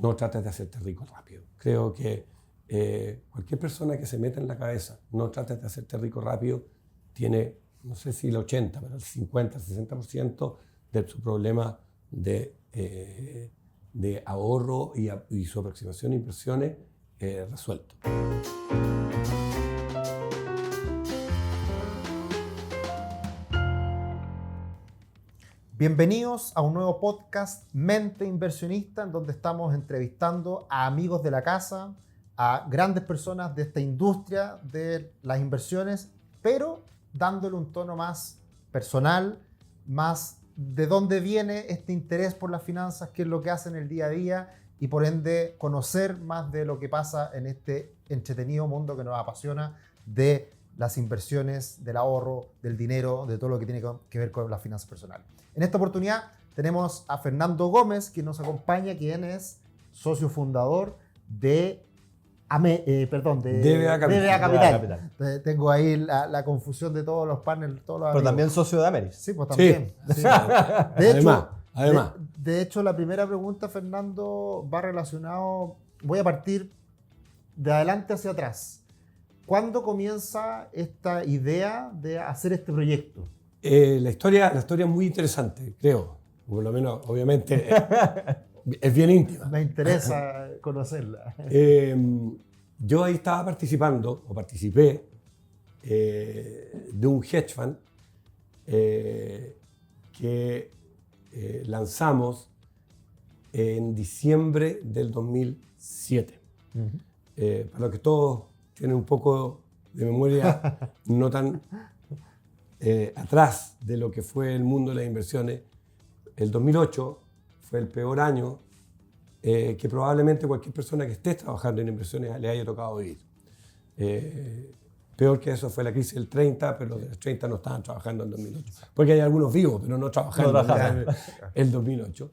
no trates de hacerte rico rápido. Creo que cualquier persona que se meta en la cabeza, no trates de hacerte rico rápido, tiene, no sé si el 80, pero el 50, el 60% de su problema de ahorro y su aproximación a inversiones resuelto. Bienvenidos a un nuevo podcast Mente Inversionista, en donde estamos entrevistando a amigos de la casa, a grandes personas de esta industria de las inversiones, pero dándole un tono más personal, más de dónde viene este interés por las finanzas, qué es lo que hacen el día a día y por ende conocer más de lo que pasa en este entretenido mundo que nos apasiona de las inversiones, del ahorro, del dinero, de todo lo que tiene que ver con las finanzas personales. En esta oportunidad tenemos a Fernando Gómez, quien nos acompaña, quien es socio fundador de DBA Capital. Tengo ahí la confusión de todos los partners, todos los Pero amigos. también socio de Ameris. Sí, pues también. Sí. Sí. Además. Además. De hecho, la primera pregunta, Fernando, va relacionado. Voy a partir de adelante hacia atrás. ¿Cuándo comienza esta idea de hacer este proyecto? La historia es muy interesante, creo. Por lo menos, obviamente, es bien íntima. Me interesa conocerla. Yo ahí estaba participé de un hedge fund que lanzamos en diciembre del 2007. Para los que todos tienen un poco de memoria no tan atrás de lo que fue el mundo de las inversiones, el 2008 fue el peor año que probablemente cualquier persona que esté trabajando en inversiones le haya tocado vivir. Peor que eso fue la crisis del 30, pero los de los 30 no estaban trabajando en 2008. Porque hay algunos vivos, pero no trabajando en el 2008.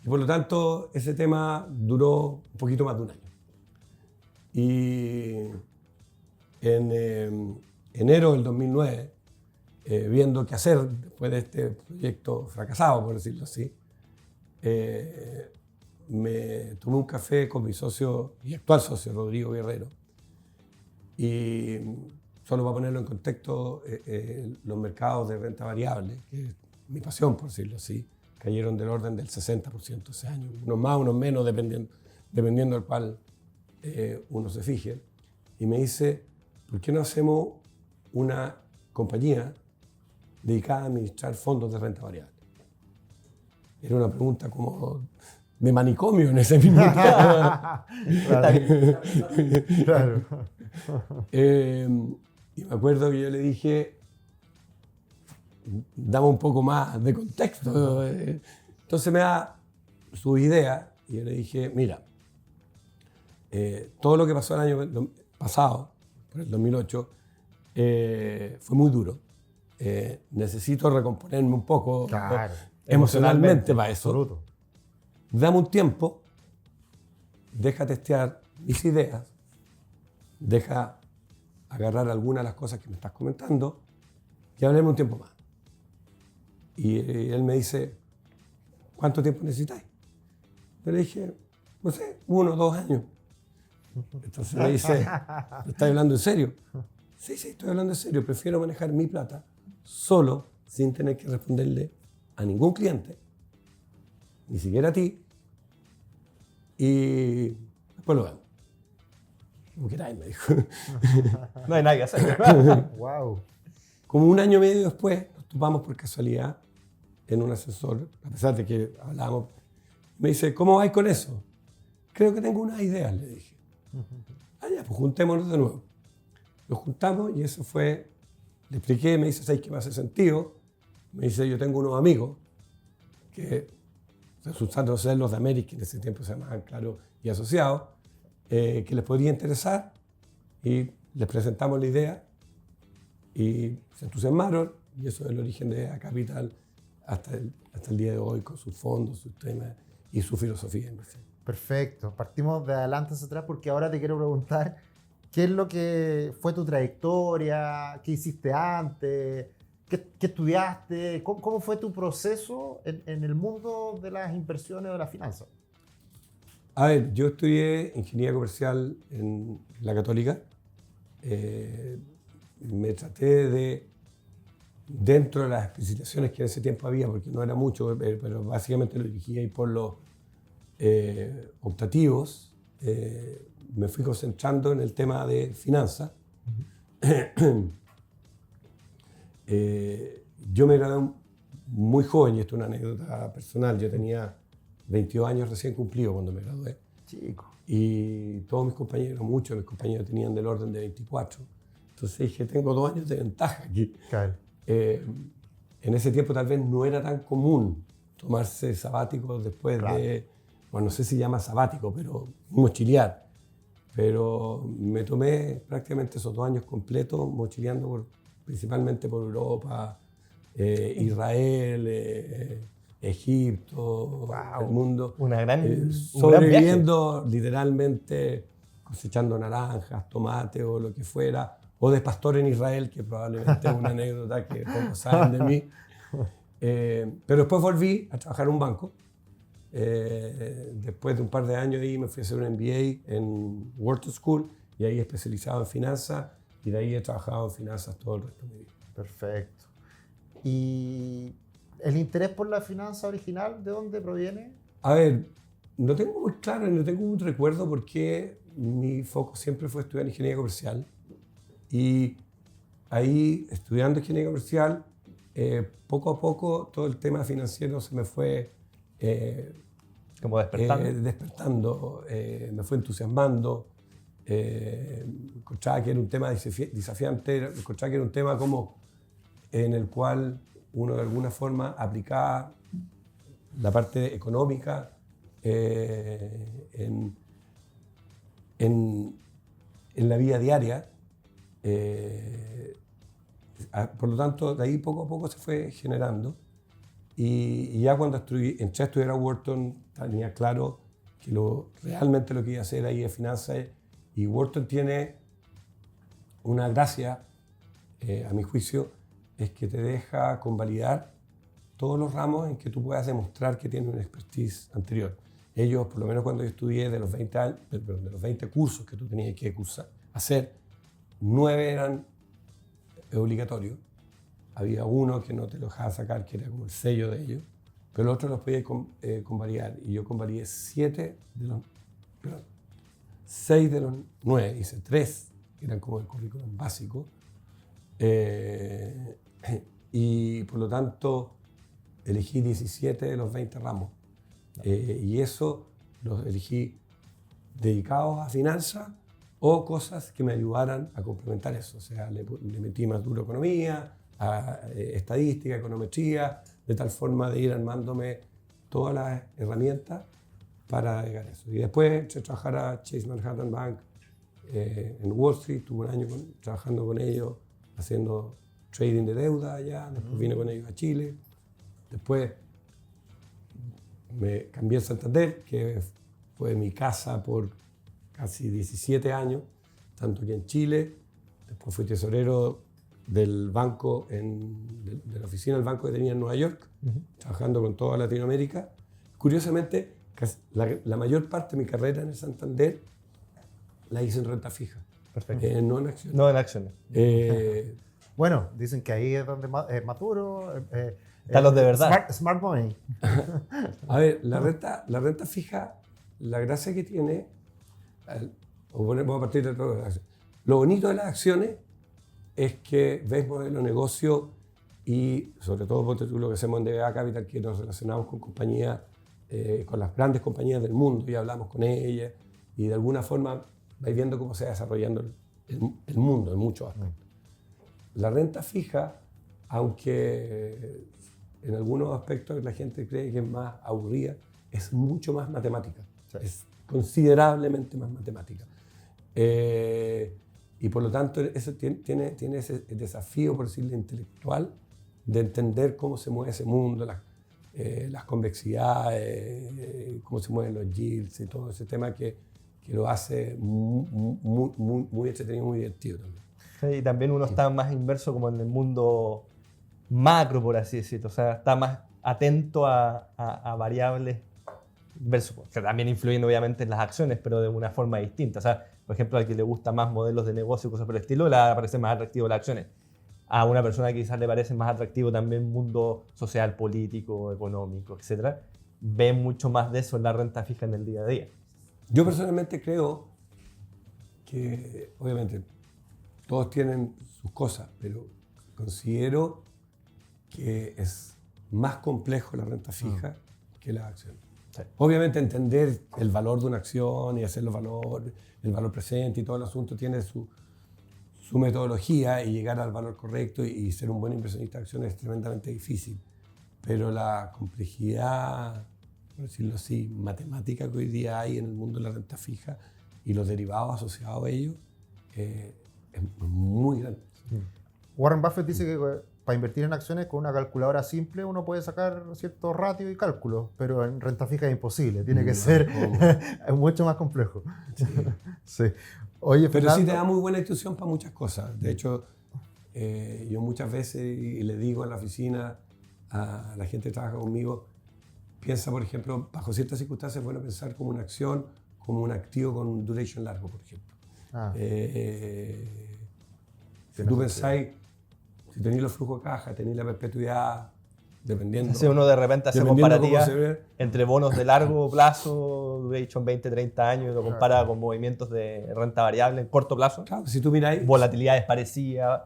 Y por lo tanto, ese tema duró un poquito más de un año. Y en enero del 2009, viendo qué hacer después de este proyecto fracasado, por decirlo así, me tomé un café con mi socio y actual socio, Rodrigo Guerrero. Y solo para ponerlo en contexto, los mercados de renta variable, que es mi pasión, por decirlo así, cayeron del orden del 60% ese año. Unos más, unos menos, dependiendo del cual uno se fije. Y me dice, ¿por qué no hacemos una compañía dedicada a administrar fondos de renta variable? Era una pregunta como de manicomio en ese mismo tiempo. Claro. Y me acuerdo que yo le dije, dame un poco más de contexto. Entonces me da su idea y yo le dije, mira, todo lo que pasó el año pasado, por el 2008, fue muy duro. Necesito recomponerme un poco emocionalmente para eso. Absoluto. Dame un tiempo, deja testear mis ideas, deja agarrar algunas de las cosas que me estás comentando y hablemos un tiempo más. Y él me dice, ¿cuánto tiempo necesitáis? Yo le dije, no sé, 1 o 2 años. Entonces me dice, ¿estás hablando en serio? Sí, estoy hablando en serio. Prefiero manejar mi plata solo, sin tener que responderle a ningún cliente, ni siquiera a ti, y después lo vemos. Como queráis, me dijo. No hay nada que hacer. Wow. Como 1 año y medio después, nos topamos por casualidad en un ascensor, a pesar de que hablábamos. Me dice, ¿cómo vais con eso? Creo que tengo unas ideas, le dije. Ya, pues juntémonos de nuevo. Nos juntamos y eso fue, le expliqué, me dice, ¿sabes qué me hace sentido? Me dice, yo tengo unos amigos que, resultando ser los de Ameris, que en ese tiempo se llamaban Claro y Asociados, que les podría interesar, y les presentamos la idea y se entusiasmaron, y eso es el origen de DBA Capital hasta el día de hoy, con sus fondos, sus temas y su filosofía de inversión. Perfecto. Partimos de adelante hacia atrás porque ahora te quiero preguntar qué es lo que fue tu trayectoria, qué hiciste antes, qué estudiaste, cómo fue tu proceso en el mundo de las inversiones o de las finanzas. A ver, yo estudié ingeniería comercial en la Católica. Me traté de, dentro de las especializaciones que en ese tiempo había, porque no era mucho, pero básicamente lo dirigía ahí por los optativos, me fui concentrando en el tema de finanzas. Yo me gradué muy joven, y esto es una anécdota personal. Yo tenía 22 años recién cumplidos cuando me gradué. Chico. Y todos mis compañeros, muchos de mis compañeros tenían del orden de 24. Entonces dije, tengo 2 años de ventaja aquí. Claro. En ese tiempo tal vez no era tan común tomarse sabáticos después de, bueno, no sé si llama sabático, pero mochilear. Pero me tomé prácticamente esos 2 años completos mochileando principalmente por Europa, Israel, Egipto, el mundo. Un gran Sobreviviendo literalmente, cosechando naranjas, tomates o lo que fuera, o de pastor en Israel, que probablemente es una anécdota que pocos saben de mí. Pero después volví a trabajar en un banco. Después de un par de años ahí me fui a hacer un MBA en Wharton School y ahí especializado en finanzas, y de ahí he trabajado en finanzas todo el resto de mi vida. Perfecto. ¿Y el interés por la finanza original, de dónde proviene? A ver, no tengo muy claro, no tengo un recuerdo porque mi foco siempre fue estudiar ingeniería comercial. Y ahí, estudiando ingeniería comercial, poco a poco todo el tema financiero se me fue como despertando, me fue entusiasmando. Encontraba que era un tema desafiante, encontraba que era un tema como en el cual uno de alguna forma aplicaba la parte económica en la vida diaria. Por lo tanto, de ahí poco a poco se fue generando. Y ya cuando entré a estudiar a Wharton, tenía claro que realmente lo que iba a hacer ahí es finanzas. Y Wharton tiene una gracia, a mi juicio, es que te deja convalidar todos los ramos en que tú puedas demostrar que tienes una expertise anterior. Ellos, por lo menos cuando yo estudié, de los 20 cursos que tú tenías que hacer, 9 eran obligatorios. Había uno que no te lo dejaba sacar, que era como el sello de ellos, pero los otros los podías convalidar. Y yo convalidé 6 de los 9, hice 3, que eran como el currículum básico. Y por lo tanto elegí 17 de los 20 ramos. Y eso los elegí dedicados a finanzas o cosas que me ayudaran a complementar eso. O sea, le metí más duro economía, a estadística, econometría, de tal forma de ir armándome todas las herramientas para llegar a eso. Y después entré a trabajar a Chase Manhattan Bank en Wall Street, tuve un año trabajando con ellos, haciendo trading de deuda allá, después vine con ellos a Chile, después me cambié a Santander, que fue mi casa por casi 17 años, tanto aquí en Chile, después fui tesorero del banco, de la oficina del banco que tenía en Nueva York, trabajando con toda Latinoamérica. Curiosamente, la mayor parte de mi carrera en el Santander la hice en renta fija. Perfecto. No en acciones. No en acciones. Bueno, dicen que ahí es donde Maturo... Están los de verdad. Smart money. A ver, la renta fija, la gracia que tiene, vamos a partir de todo. Lo bonito de las acciones es que ves modelo de negocio y sobre todo ponte tú lo que hacemos en DBA Capital, que nos relacionamos con compañías, con las grandes compañías del mundo y hablamos con ellas y de alguna forma vais viendo cómo se va desarrollando el mundo en muchos aspectos. La renta fija, aunque en algunos aspectos la gente cree que es más aburrida, es mucho más matemática. Sí. Es considerablemente más matemática. Y por lo tanto, eso tiene ese desafío, por decirlo intelectual, de entender cómo se mueve ese mundo, las convexidades, cómo se mueven los yields y todo ese tema que lo hace muy entretenido, muy divertido también. Sí, y también uno está más inmerso como en el mundo macro, por así decirlo. O sea, está más atento a variables que también influyen obviamente en las acciones, pero de una forma distinta. O sea, por ejemplo, al que le gusta más modelos de negocio y cosas por el estilo, le va a parecer más atractivo las acciones. A una persona que quizás le parece más atractivo también mundo social, político, económico, etc., ve mucho más de eso en la renta fija en el día a día. Yo personalmente creo que, obviamente, todos tienen sus cosas, pero considero que es más complejo la renta fija que las acciones. Sí. Obviamente entender el valor de una acción y hacer el valor presente y todo el asunto tiene su metodología, y llegar al valor correcto y ser un buen inversionista de acciones es tremendamente difícil. Pero la complejidad, por decirlo así, matemática que hoy día hay en el mundo de la renta fija y los derivados asociados a ello es muy grande. Warren Buffett dice que para invertir en acciones con una calculadora simple uno puede sacar ciertos ratios y cálculos, pero en renta fija es imposible, tiene que ser es mucho más complejo. Sí. Sí. Oye, Pero Fernando, sí te da muy buena instrucción para muchas cosas. De hecho, yo muchas veces y le digo en la oficina a la gente que trabaja conmigo, piensa, por ejemplo, bajo ciertas circunstancias es bueno pensar como una acción, como un activo con un duration largo, por ejemplo. Si tú pensáis, si tenéis los flujos de caja, tenéis la perpetuidad, dependiendo. Si uno de repente hace dependiendo comparativa cómo se ve. entre bonos de largo plazo, duration 20, 30 años, y lo compara con movimientos de renta variable en corto plazo, Claro, si tú miráis. volatilidades parecidas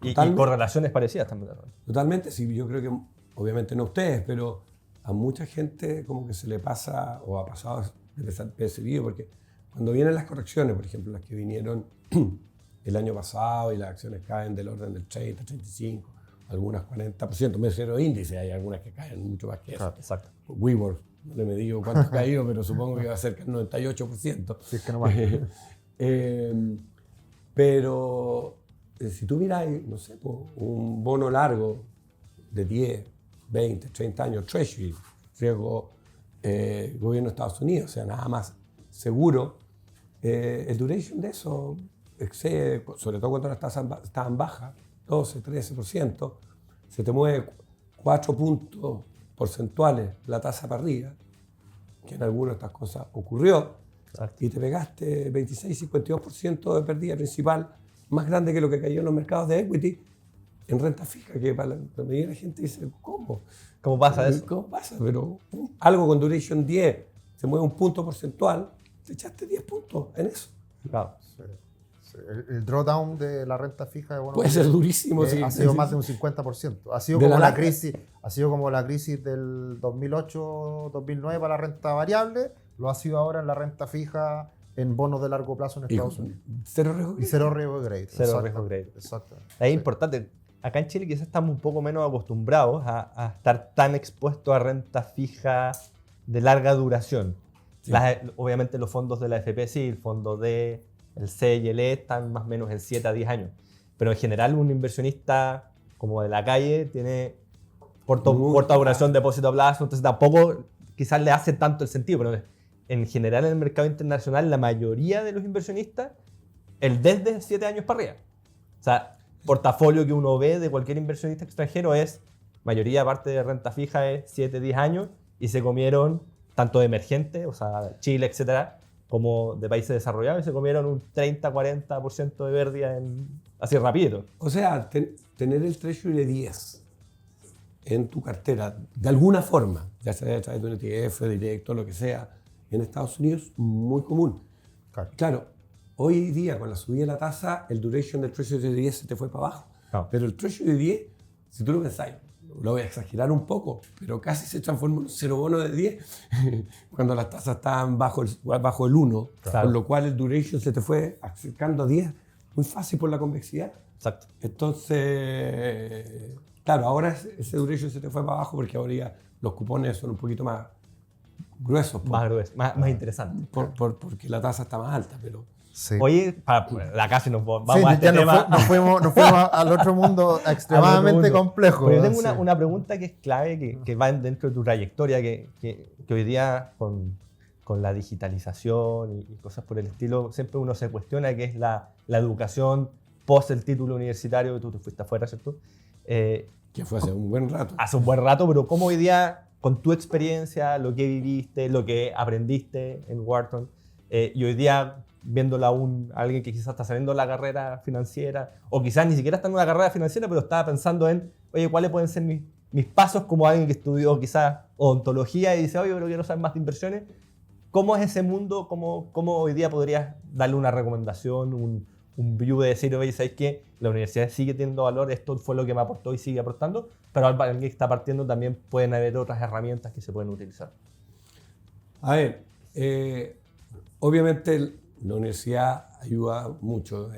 y correlaciones parecidas también. Totalmente, sí, yo creo que, obviamente no a ustedes, pero a mucha gente como que se le pasa, o ha pasado desapercibido, porque cuando vienen las correcciones, por ejemplo, las que vinieron el año pasado y las acciones caen del orden del 30, 35, algunas 40%, me refiero a índice, hay algunas que caen mucho más que eso. Claro, exacto. WeWork, no le me digo cuánto ha caído, pero supongo que va a ser el 98%. si es que no más. Pero si tú miras, no sé, un bono largo de 10, 20, 30 años, Treasury, riesgo gobierno de Estados Unidos, o sea, nada más seguro, el duration de eso excede, sobre todo cuando las tasas estaban bajas, 12, 13%, se te mueve 4 puntos porcentuales la tasa para arriba, que en algunas de estas cosas ocurrió, y te pegaste 26, 52% de pérdida principal, más grande que lo que cayó en los mercados de equity, en renta fija, que para la mayoría de la gente dice, ¿cómo? ¿Cómo pasa eso? ¿Cómo pasa? Pero algo con duration 10 se mueve un punto porcentual, te echaste 10 puntos en eso. Claro. Sí. El drawdown de la renta fija Puede ser durísimo. Sí, ha sido más de un 50%. Ha sido como la crisis del 2008-2009 para la renta variable, lo ha sido ahora en la renta fija en bonos de largo plazo en Estados Unidos. Cero riesgo. Y cero riesgo de crédito. Cero riesgo de crédito. Exacto. Es importante. Acá en Chile quizás estamos un poco menos acostumbrados a estar tan expuestos a renta fija de larga duración. Sí. Obviamente los fondos de la FP sí, el fondo D, el C y el E están más o menos en 7 a 10 años. Pero en general un inversionista como de la calle tiene corta duración, depósito a plazo, entonces tampoco quizás le hace tanto el sentido. Pero en general en el mercado internacional la mayoría de los inversionistas, el desde 7 años para arriba. O sea, portafolio que uno ve de cualquier inversionista extranjero es, mayoría aparte de renta fija es 7, 10 años y se comieron tanto de emergentes, o sea, Chile, etcétera, como de países desarrollados y se comieron un 30-40% de pérdida así rapidito. O sea, tener el Treasury de 10 en tu cartera, de alguna forma, ya sea a través de un ETF, directo, lo que sea, en Estados Unidos, muy común. Claro, hoy día, con la subida de la tasa, el duration del Treasury de 10 se te fue para abajo. Claro. Pero el Treasury de 10, si tú lo pensáis, lo voy a exagerar un poco, pero casi se transformó en un cero bono de 10 cuando las tasas estaban bajo el 1, Claro. con lo cual el duration se te fue acercando a 10 muy fácil por la convexidad. Exacto. Entonces, claro, ahora ese duration se te fue para abajo porque ahora ya los cupones son un poquito más gruesos. Más grueso, más interesante. Porque la tasa está más alta, pero... Sí. Oye, acá si nos vamos Sí, a este ya tema. nos fuimos al otro mundo extremadamente complejo. Pero yo tengo Sí. una pregunta que es clave, que va dentro de tu trayectoria, que hoy día con la digitalización y cosas por el estilo, siempre uno se cuestiona, que es la educación post el título universitario. Tú te fuiste afuera, ¿cierto? Que fue hace un buen rato. Hace un buen rato, pero ¿cómo hoy día con tu experiencia, lo que viviste, lo que aprendiste en Wharton, y hoy día viéndola a alguien que quizás está saliendo de la carrera financiera, o quizás ni siquiera está en una carrera financiera, pero estaba pensando en, oye, ¿cuáles pueden ser mis pasos como alguien que estudió quizás odontología y dice, oye, pero quiero saber más de inversiones? ¿Cómo es ese mundo? ¿Cómo hoy día podrías darle una recomendación, un view de decir, oye, ¿sabes qué? La universidad sigue teniendo valor, esto fue lo que me aportó y sigue aportando, pero alguien que está partiendo también pueden haber otras herramientas que se pueden utilizar. A ver, obviamente la universidad ayuda mucho.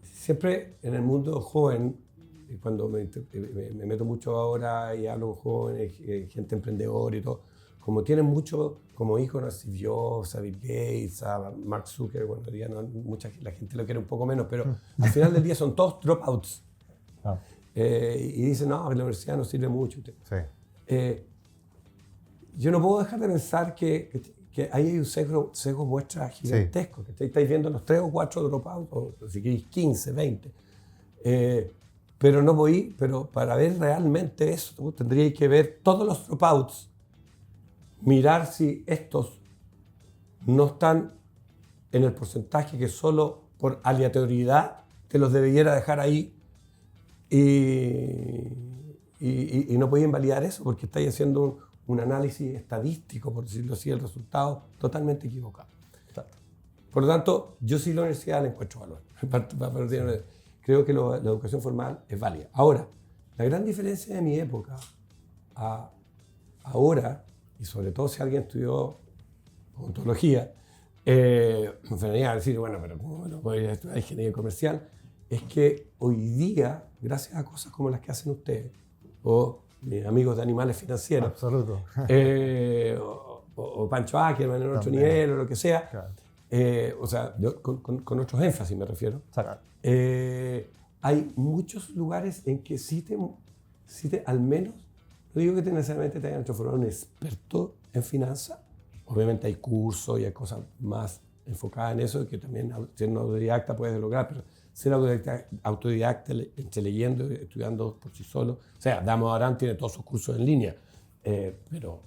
Siempre en el mundo joven, cuando me meto mucho ahora y hablo con jóvenes, gente emprendedora y todo, como tienen mucho como íconos a Steve Jobs, a Bill Gates, a Mark Zuckerberg, bueno, ya no, la gente lo quiere un poco menos, pero al final del día son todos dropouts. Ah. Y dicen, no, la universidad no sirve mucho. Sí. Yo no puedo dejar de pensar que ahí hay un sesgo muestra gigantesco. Sí. Que estáis viendo los 3 o 4 dropouts, o si queréis 15, 20. Pero para ver realmente eso, tendríais que ver todos los dropouts, mirar si estos no están en el porcentaje que solo por aleatoriedad te los debiera dejar ahí y no podéis invalidar eso porque estáis haciendo un análisis estadístico, por decirlo así, el resultado totalmente equivocado. Por lo tanto, yo sí la universidad le encuentro valor. Creo que la educación formal es válida. Ahora, la gran diferencia de mi época a ahora, y sobre todo si alguien estudió odontología, me frenaría a decir, bueno, pero ¿cómo no podría estudiar ingeniería comercial? Es que hoy día, gracias a cosas como las que hacen ustedes, o mis amigos de Animales Financieros, Absoluto. o Pancho Ackerman en otro nivel, o lo que sea, Claro. O sea, yo, con otros énfasis me refiero, Exacto. hay muchos lugares en que sí te al menos, no digo que necesariamente te hayan transformado en un experto en finanzas, obviamente hay cursos y hay cosas más enfocadas en eso, que también siendo autodidacta puedes lograr, pero ser autodidacta entre leyendo y estudiando por sí solo, o sea, Damo Arán tiene todos sus cursos en línea, pero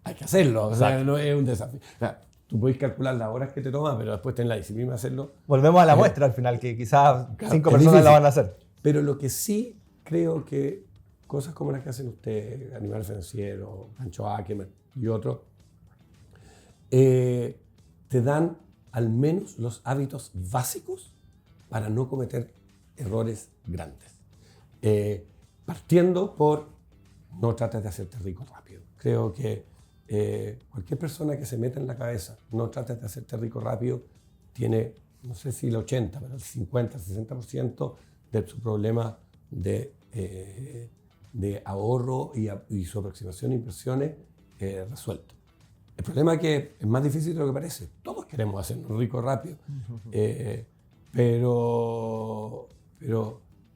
hay que hacerlo, o sea, no es un desafío. O sea, tú puedes calcular las horas que te toma, pero después ten la disciplina de hacerlo. Volvemos a la muestra al final, que quizás 5 es personas difícil. la van a hacer. Pero lo que sí creo que cosas como las que hacen ustedes, Animal Financiero, Pancho Ackerman y otros, te dan al menos los hábitos básicos para no cometer errores grandes. Partiendo por no trates de hacerte rico rápido. Creo que cualquier persona que se meta en la cabeza, no trates de hacerte rico rápido, tiene, no sé si el 80, pero el 50, el 60% de su problema de ahorro y su aproximación a inversiones resuelto. El problema es que es más difícil de lo que parece. Todos queremos hacernos ricos rápido, pero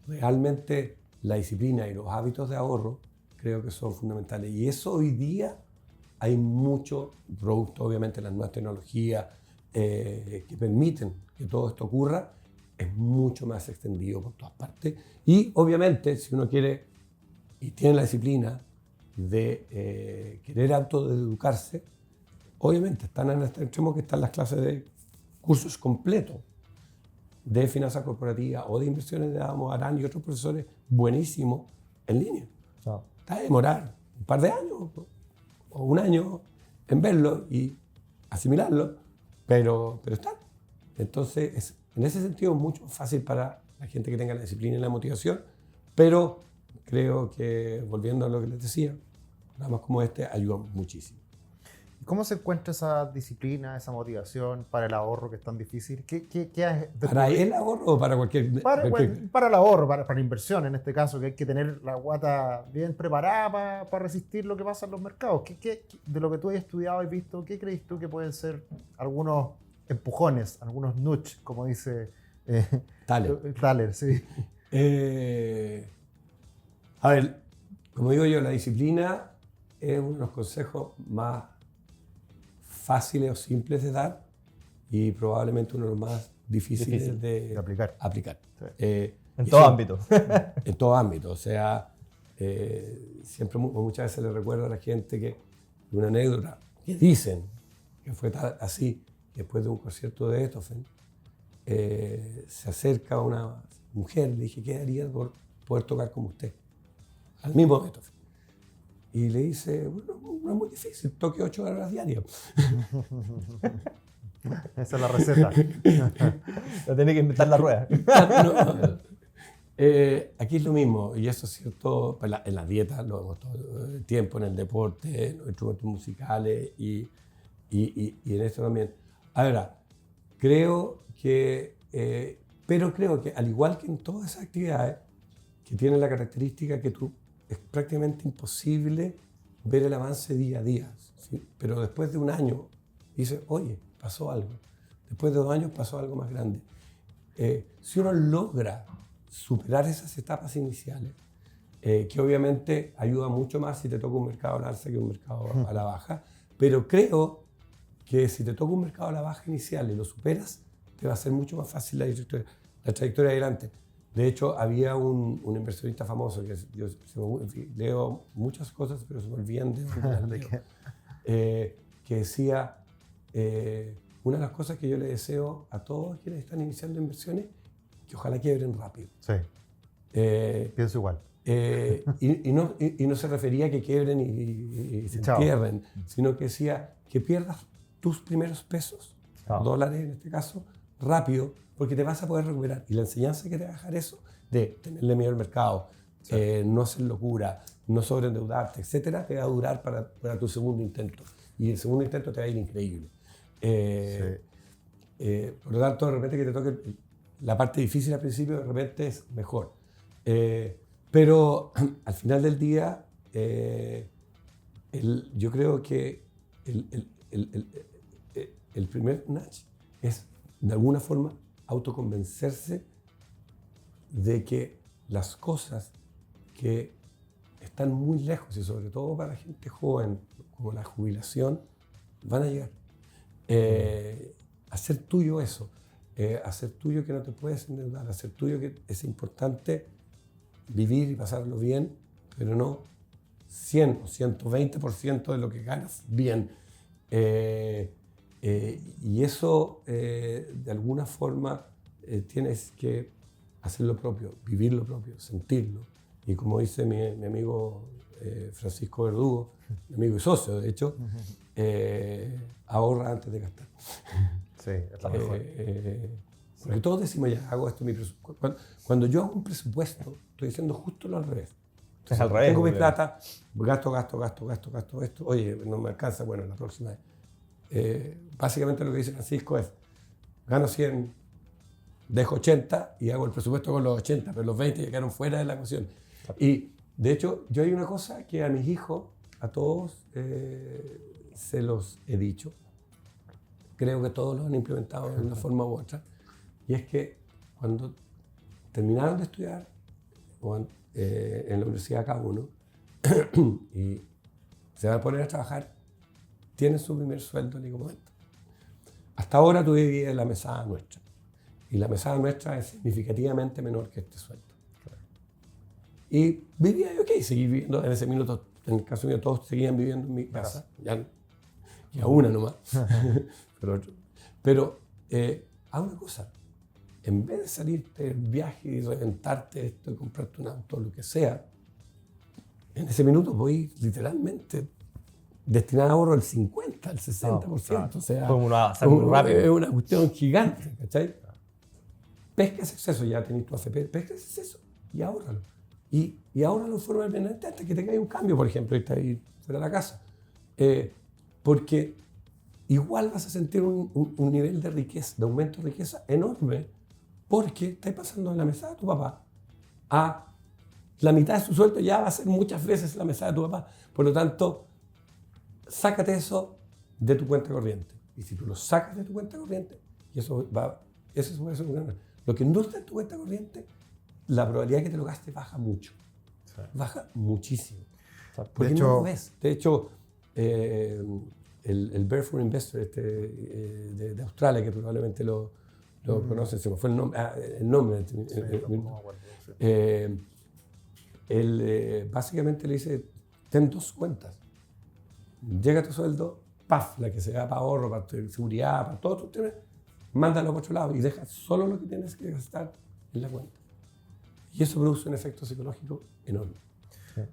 realmente la disciplina y los hábitos de ahorro creo que son fundamentales. Y eso hoy día hay mucho producto, obviamente las nuevas tecnologías que permiten que todo esto ocurra, es mucho más extendido por todas partes. Y obviamente si uno quiere y tiene la disciplina de querer autoeducarse, obviamente están en este extremo que están las clases de cursos completos de finanzas corporativas o de inversiones de Damo Arán y otros profesores buenísimos en línea. No. Está a demorar un par de años o un año en verlo y asimilarlo, pero están. Entonces, en ese sentido es mucho más fácil para la gente que tenga la disciplina y la motivación, pero creo que, volviendo a lo que les decía, programas como este ayudan muchísimo. ¿Cómo se encuentra esa disciplina, esa motivación para el ahorro que es tan difícil? ¿Para el ahorro o para cualquier...? Para el ahorro, para la inversión en este caso, que hay que tener la guata bien preparada para resistir lo que pasa en los mercados. De lo que tú has estudiado y visto, ¿qué crees tú que pueden ser algunos empujones, algunos nudge, como dice Thaler? Sí. A ver, como digo yo, la disciplina es uno de los consejos más fáciles o simples de dar y probablemente uno de los más difíciles de aplicar. Sí. En todo ámbito. En todo ámbito. O sea, siempre, muchas veces le recuerdo a la gente que una anécdota que dicen que fue así, que después de un concierto de Beethoven, se acerca a una mujer y le dije, ¿qué haría por poder tocar como usted? Al mismo Beethoven. Y le dice, bueno, no es muy difícil, toque 8 horas diarias. Esa es la receta. No tiene que inventar la rueda. Aquí es lo mismo, y eso es cierto pues, en las dietas, lo vemos todo el tiempo, en el deporte, en los instrumentos musicales y en esto también. Ahora, creo que al igual que en todas esas actividades, que tienen la característica que es prácticamente imposible ver el avance día a día, ¿sí? Pero después de un año, dices, oye, pasó algo. Después de 2 años pasó algo más grande. Si uno logra superar esas etapas iniciales, que obviamente ayuda mucho más si te toca un mercado al alza que un mercado a la baja, pero creo que si te toca un mercado a la baja inicial y lo superas, te va a ser mucho más fácil la trayectoria adelante. De hecho, había un inversionista famoso, que yo leo muchas cosas, pero se me olvidan de dónde las leo, que decía, una de las cosas que yo le deseo a todos quienes están iniciando inversiones, que ojalá quiebren rápido. Sí, pienso igual. Y no se refería a que quiebren y se entierren, sino que decía que pierdas tus primeros pesos, dólares en este caso, rápido, porque te vas a poder recuperar. Y la enseñanza que te va a dejar eso, de tenerle miedo al mercado, no hacer locura, no sobreendeudarte, etcétera, te va a durar para tu segundo intento. Y el segundo intento te va a ir increíble. Por lo tanto, de repente que te toque la parte difícil al principio, de repente es mejor. Pero al final del día, yo creo que el primer nudge es, de alguna forma, autoconvencerse de que las cosas que están muy lejos, y sobre todo para gente joven, como la jubilación, van a llegar. Hacer tuyo eso, hacer tuyo que no te puedes endeudar, hacer tuyo que es importante vivir y pasarlo bien, pero no 100 o 120% de lo que ganas bien. Y eso, de alguna forma, tienes que hacer lo propio, vivir lo propio, sentirlo. Y como dice mi amigo Francisco Verdugo, mi amigo y socio, de hecho, ahorra antes de gastar. Sí, es la mejor. Porque todos decimos, ya, hago esto, mi presupuesto. Cuando yo hago un presupuesto, estoy diciendo justo lo al revés. Entonces, es al revés. Tengo mi plata, gasto esto. Oye, no me alcanza, bueno, la próxima vez. Básicamente lo que dice Francisco es, gano 100, dejo 80 y hago el presupuesto con los 80, pero los 20 ya quedaron fuera de la ecuación. Y de hecho, yo hay una cosa que a mis hijos, a todos, se los he dicho. Creo que todos lo han implementado de una forma u otra. Y es que cuando terminaron de estudiar en la universidad cada uno y se van a poner a trabajar, tienen su primer sueldo en ningún momento. Hasta ahora tú vivías en la mesada nuestra. Y la mesada nuestra es significativamente menor que este sueldo. Y vivía yo, seguí viviendo en ese minuto. En el caso mío, todos seguían viviendo en mi casa. Ya una nomás. Pero haz una cosa. En vez de salirte del viaje y reventarte esto y comprarte un auto o lo que sea, en ese minuto voy literalmente destinar a ahorro el 50, el 60%. Claro. O sea, es una cuestión gigante, ¿cachai? Pesca ese exceso, ya tenés tu AFP, pesca ese exceso y ahórralo. Y ahórralo de forma permanente hasta que tengas un cambio, por ejemplo, y estás ahí fuera de la casa. Porque igual vas a sentir un nivel de riqueza, de aumento de riqueza enorme, porque estás pasando de la mesada de tu papá a la mitad de su sueldo, ya va a ser muchas veces la mesada de tu papá. Por lo tanto, sácate eso de tu cuenta corriente. Y si tú lo sacas de tu cuenta corriente, y eso puede ser un gran... Lo que no está en tu cuenta corriente, la probabilidad de que te lo gastes baja mucho. Sí. Baja muchísimo. Porque no lo ves. De hecho, el Barefoot Investor de Australia, que probablemente lo conocen, se me fue el nombre. él básicamente le dice, ten 2 cuentas. Llega tu sueldo, ¡paf! La que se da para ahorro, para tu seguridad, para todo tus temas, mándalo por otro lado y deja solo lo que tienes que gastar en la cuenta. Y eso produce un efecto psicológico enorme.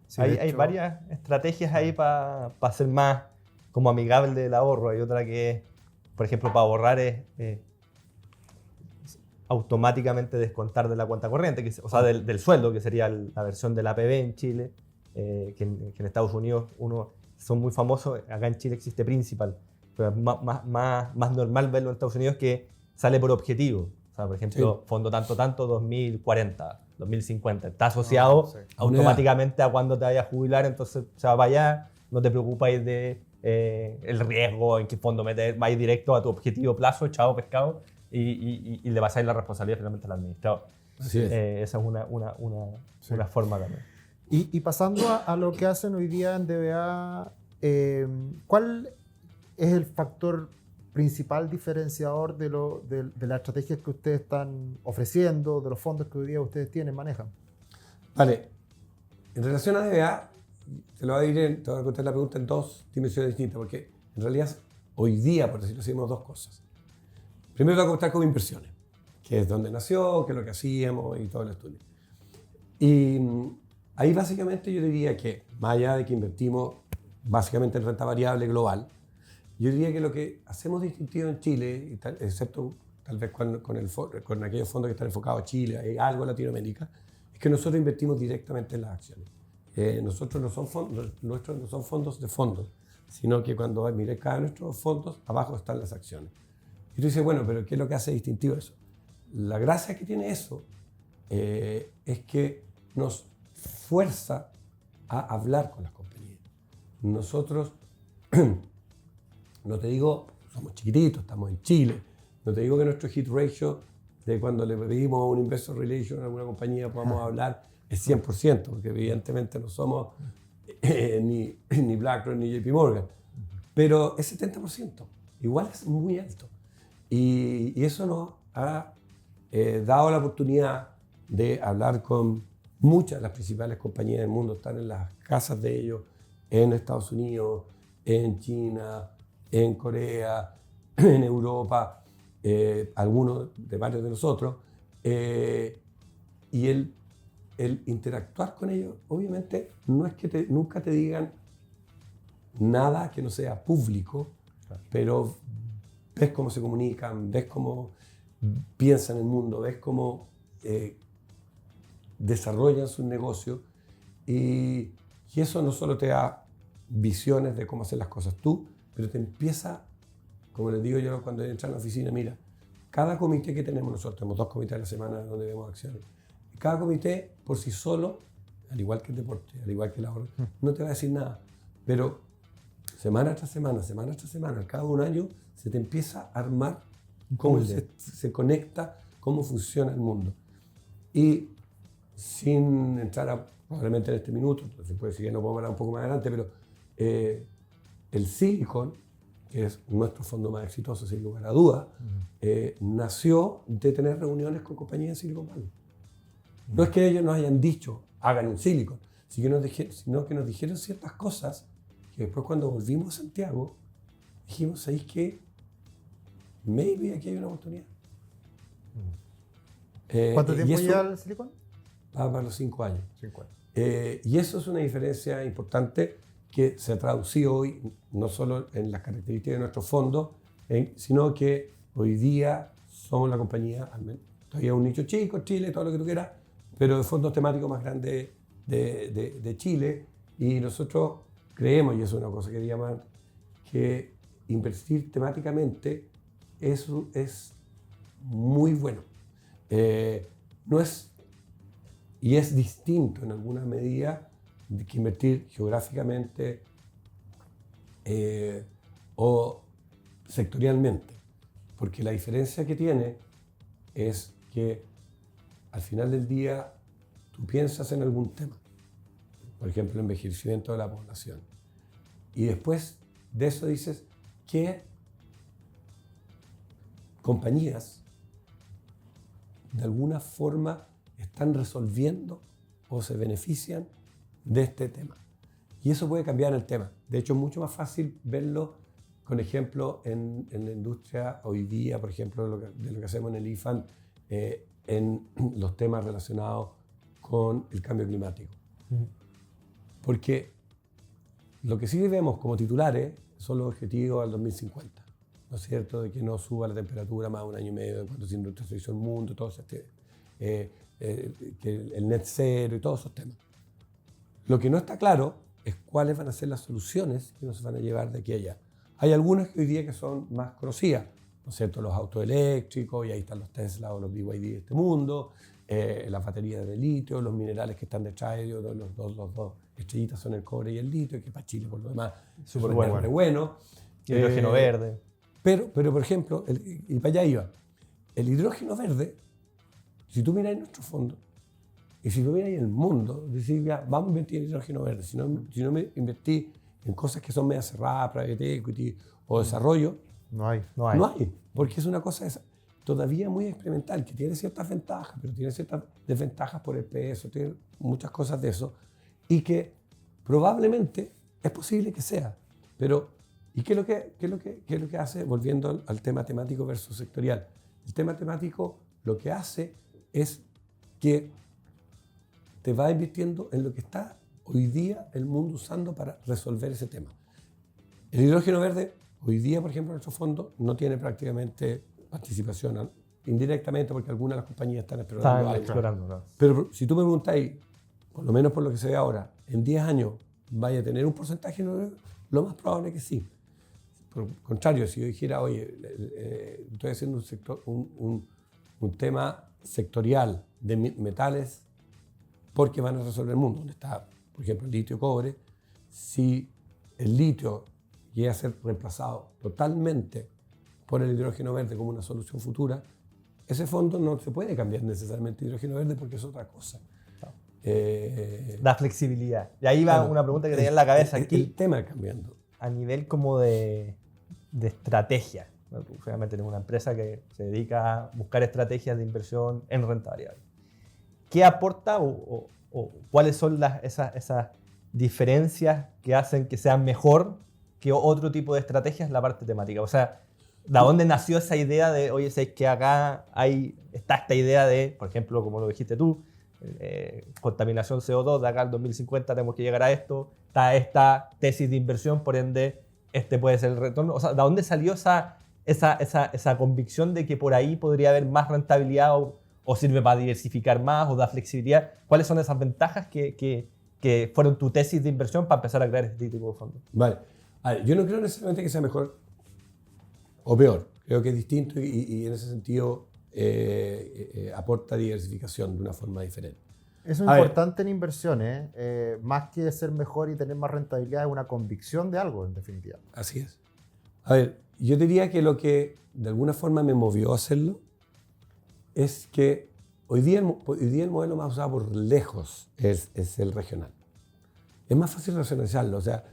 Sí, Hay varias estrategias ahí para ser más como amigable del ahorro. Hay otra que es, por ejemplo, para ahorrar es automáticamente descontar de la cuenta corriente, o sea, del sueldo, que sería la versión de la APB en Chile, que en Estados Unidos son muy famosos. Acá en Chile existe Principal, pero es más normal verlo en Estados Unidos, que sale por objetivo. O sea, por ejemplo, fondo tanto, 2040, 2050. Está asociado automáticamente a cuando te vayas a jubilar, entonces se va para allá, no te preocupes de el riesgo, en qué fondo meter, vais directo a tu objetivo plazo, echado pescado, y le pasáis la responsabilidad finalmente al administrador. Así es. Esa es una forma también. Y pasando a lo que hacen hoy día en DBA, ¿cuál es el factor principal diferenciador de las estrategias que ustedes están ofreciendo, de los fondos que hoy día ustedes manejan? Vale, en relación a DBA, te voy a contar la pregunta en 2 dimensiones distintas, porque en realidad hoy día, por decirlo así, hacemos 2 cosas. Primero te voy a contar como inversiones, que es donde nació, qué es lo que hacíamos y todo el estudio. Y ahí básicamente yo diría que, más allá de que invertimos básicamente en renta variable global, yo diría que lo que hacemos distintivo en Chile, excepto tal vez con aquellos fondos que están enfocados a Chile, hay algo en Latinoamérica, es que nosotros invertimos directamente en las acciones. Nuestros no son fondos de fondos, sino que cuando mires cada de nuestros fondos, abajo están las acciones. Y tú dices, bueno, pero ¿qué es lo que hace distintivo eso? La gracia que tiene eso es que nos fuerza a hablar con las compañías. Nosotros, no te digo, somos chiquititos, estamos en Chile, no te digo que nuestro hit ratio de cuando le pedimos a un investor relation a alguna compañía podamos hablar es 100%, porque evidentemente no somos ni BlackRock ni JP Morgan, pero es 70%, igual es muy alto. Y eso nos ha dado la oportunidad de hablar con muchas de las principales compañías del mundo, están en las casas de ellos, en Estados Unidos, en China, en Corea, en Europa, algunos de varios de nosotros, y el interactuar con ellos, obviamente, no es que nunca te digan nada que no sea público, pero ves cómo se comunican, ves cómo piensan el mundo, ves cómo desarrollan sus negocios, y eso no solo te da visiones de cómo hacer las cosas tú, pero te empieza, como les digo yo cuando entro a la oficina, mira, cada comité que tenemos tenemos 2 comités a la semana donde vemos acciones, cada comité por sí solo, al igual que el deporte, al igual que el ahorro, no te va a decir nada, pero semana tras semana, al cabo de un año, se te empieza a armar cómo se conecta, cómo funciona el mundo. Y sin entrar probablemente en este minuto, se puede decir que no podemos hablar un poco más adelante, pero el Silicon, que es nuestro fondo más exitoso, sin lugar a duda, nació de tener reuniones con compañías de Silicon Valley. No es que ellos nos hayan dicho, hagan un Silicon, sino que nos dijeron ciertas cosas que después cuando volvimos a Santiago, dijimos, ¿sabéis qué? Maybe aquí hay una oportunidad. ¿Cuánto tiempo lleva el Silicon? Va para los 5 años. 5 años. Y eso es una diferencia importante que se ha traducido hoy no solo en las características de nuestros fondos, sino que hoy día somos la compañía, todavía un nicho chico, Chile, todo lo que tú quieras, pero de fondos temáticos más grande de Chile, y nosotros creemos, y eso es una cosa que quería más, que invertir temáticamente es muy bueno. Y es distinto en alguna medida que invertir geográficamente o sectorialmente, porque la diferencia que tiene es que al final del día tú piensas en algún tema, por ejemplo el envejecimiento de la población, y después de eso dices qué compañías de alguna forma están resolviendo o se benefician de este tema. Y eso puede cambiar el tema. De hecho, es mucho más fácil verlo con ejemplo en la industria hoy día, por ejemplo, de lo que hacemos en el IFAN, en los temas relacionados con el cambio climático. Porque lo que sí vemos como titulares son los objetivos al 2050, ¿no es cierto? De que no suba la temperatura más de 1 año y medio, de cuando se industrializó el mundo, todo que el net zero y todos esos temas. Lo que no está claro es cuáles van a ser las soluciones que nos van a llevar de aquí a allá. Hay algunas que hoy día que son más conocidas, ¿no es cierto? Los autos eléctricos, y ahí están los Tesla o los BYD de este mundo, las baterías de litio, los minerales que están detrás de ellos, los dos estrellitas son el cobre y el litio, que para Chile por lo demás súper bueno. Hidrógeno verde. Pero, por ejemplo, y para allá iba, el hidrógeno verde, si tú miras nuestro fondo, y si tú miras el mundo, decís, ya, vamos a invertir en hidrógeno verde, si no me invertí en cosas que son medio cerradas, private equity o desarrollo, No hay. No hay. no hay, porque es una cosa todavía muy experimental, que tiene ciertas ventajas, pero tiene ciertas desventajas por el peso, tiene muchas cosas de eso, y que probablemente es posible que sea. Pero, ¿y qué es lo que hace? Volviendo al tema temático versus sectorial. El tema temático lo que hace es que te va invirtiendo en lo que está hoy día el mundo usando para resolver ese tema. El hidrógeno verde, hoy día, por ejemplo, nuestro fondo no tiene prácticamente participación, indirectamente, porque algunas de las compañías están explorando. ¿No? Pero si tú me preguntáis, por lo menos por lo que se ve ahora, en 10 años vaya a tener un porcentaje, lo más probable es que sí. Por el contrario, si yo dijera, oye, estoy haciendo un tema sectorial de metales porque van a resolver el mundo, donde está, por ejemplo, el litio y cobre, si el litio llega a ser reemplazado totalmente por el hidrógeno verde como una solución futura, ese fondo no se puede cambiar necesariamente a hidrógeno verde porque es otra cosa. Da flexibilidad. Y ahí va una pregunta que tenía en la cabeza aquí. El tema cambiando. A nivel como de estrategia. ¿No? Tú realmente tienes una empresa que se dedica a buscar estrategias de inversión en renta variable. ¿Qué aporta o cuáles son esas diferencias que hacen que sea mejor que otro tipo de estrategias en la parte temática? O sea, ¿de dónde nació esa idea de, oye, ¿sabes que acá está esta idea de, por ejemplo, como lo dijiste tú, contaminación CO2, de acá al 2050 tenemos que llegar a esto, está esta tesis de inversión, por ende, este puede ser el retorno? O sea, ¿de dónde salió esa convicción de que por ahí podría haber más rentabilidad o sirve para diversificar más o da flexibilidad? ¿Cuáles son esas ventajas que fueron tu tesis de inversión para empezar a crear este tipo de fondos? Vale. A ver, yo no creo necesariamente que sea mejor o peor. Creo que es distinto y en ese sentido aporta diversificación de una forma diferente. Eso es importante en inversiones, más que ser mejor y tener más rentabilidad, es una convicción de algo, en definitiva. Así es. A ver, yo diría que lo que de alguna forma me movió a hacerlo es que hoy día el modelo más usado por lejos es el regional. Es más fácil racionalizarlo, o sea,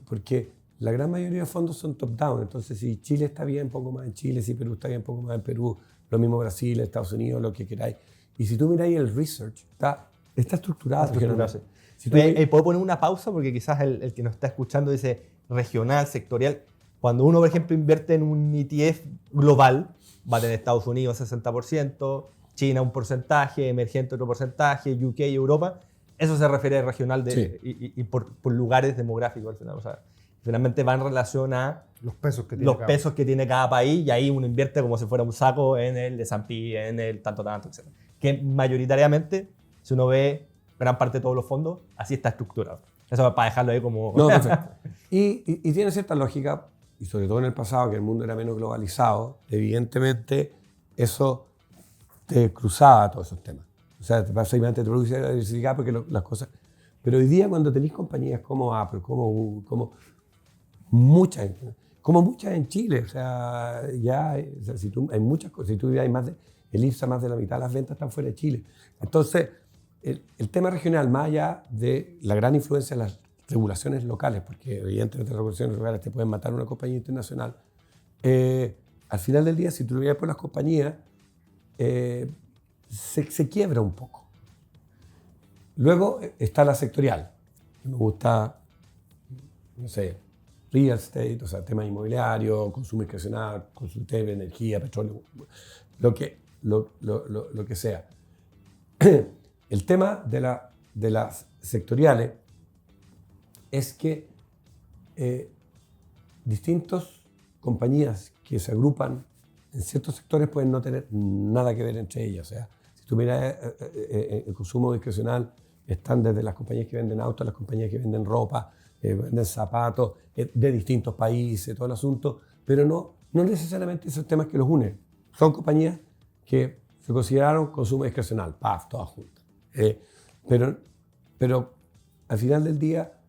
porque la gran mayoría de fondos son top-down. Entonces, si Chile está bien, poco más en Chile, si Perú está bien, poco más en Perú, lo mismo Brasil, Estados Unidos, lo que queráis. Y si tú miráis el research, está estructurado. Si ¿puedo poner una pausa? Porque quizás el que nos está escuchando dice regional, sectorial. Cuando uno, por ejemplo, invierte en un ETF global, va a tener Estados Unidos 60%, China un porcentaje, emergente otro porcentaje, UK y Europa. Eso se refiere a regional y por lugares demográficos al final. O sea, finalmente va en relación a los pesos que tiene cada país, y ahí uno invierte como si fuera un saco en el S&P, en el tanto, etc. Que mayoritariamente, si uno ve gran parte de todos los fondos, así está estructurado. Eso para dejarlo ahí como... No, perfecto. Y tiene cierta lógica, y sobre todo en el pasado, que el mundo era menos globalizado, evidentemente eso te cruzaba todos esos temas. O sea, básicamente te produce diversificar porque las cosas... Pero hoy día cuando tenéis compañías como Apple, como Google, como muchas en Chile, o sea, ya, o sea, hay muchas cosas, si tú hay más el IPSA, más de la mitad de las ventas están fuera de Chile. Entonces, el tema regional, más allá de la gran influencia de las regulaciones locales, porque evidentemente las regulaciones locales te pueden matar una compañía internacional, al final del día, si tú lo miras por las compañías, se quiebra un poco. Luego está la sectorial. Me gusta, no sé, real estate, o sea, tema inmobiliario, consumo discrecional, consumo de energía, petróleo, lo que sea. El tema de las sectoriales es que distintas compañías que se agrupan en ciertos sectores pueden no tener nada que ver entre ellas. O sea, si tú miras el consumo discrecional, están desde las compañías que venden autos, las compañías que venden ropa, venden zapatos, de distintos países, todo el asunto, pero no necesariamente esos temas que los unen. Son compañías que se consideraron consumo discrecional, todas juntas. Pero al final del día,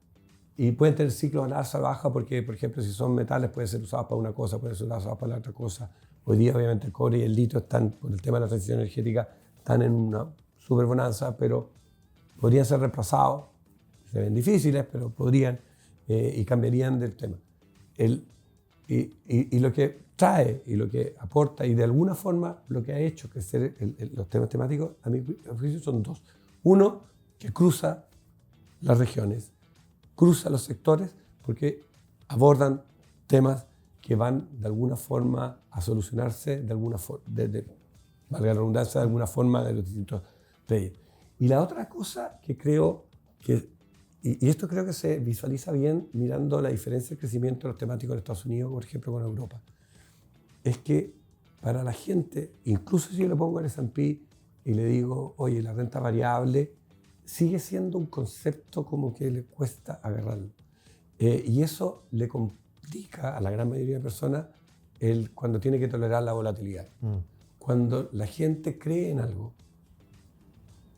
y pueden tener ciclos a alza baja porque, por ejemplo, si son metales pueden ser usados para una cosa, pueden ser usados para la otra cosa. Hoy día, obviamente, el cobre y el litio están, por el tema de la transición energética, están en una super bonanza, pero podrían ser reemplazados. Se ven difíciles, pero podrían y cambiarían del tema. Y lo que trae y lo que aporta y de alguna forma lo que ha hecho crecer los temas temáticos, a mi juicio, son dos. Uno, que cruza las regiones, cruza los sectores porque abordan temas que van de alguna forma a solucionarse, de alguna forma, valga la redundancia, de alguna forma de los distintos players. Y la otra cosa que creo que, y esto creo que se visualiza bien mirando la diferencia de crecimiento de los temáticos en Estados Unidos, por ejemplo, con Europa, es que para la gente, incluso si yo le pongo el S&P y le digo, oye, la renta variable, sigue siendo un concepto como que le cuesta agarrarlo. Y eso le complica a la gran mayoría de personas cuando tiene que tolerar la volatilidad. Cuando la gente cree en algo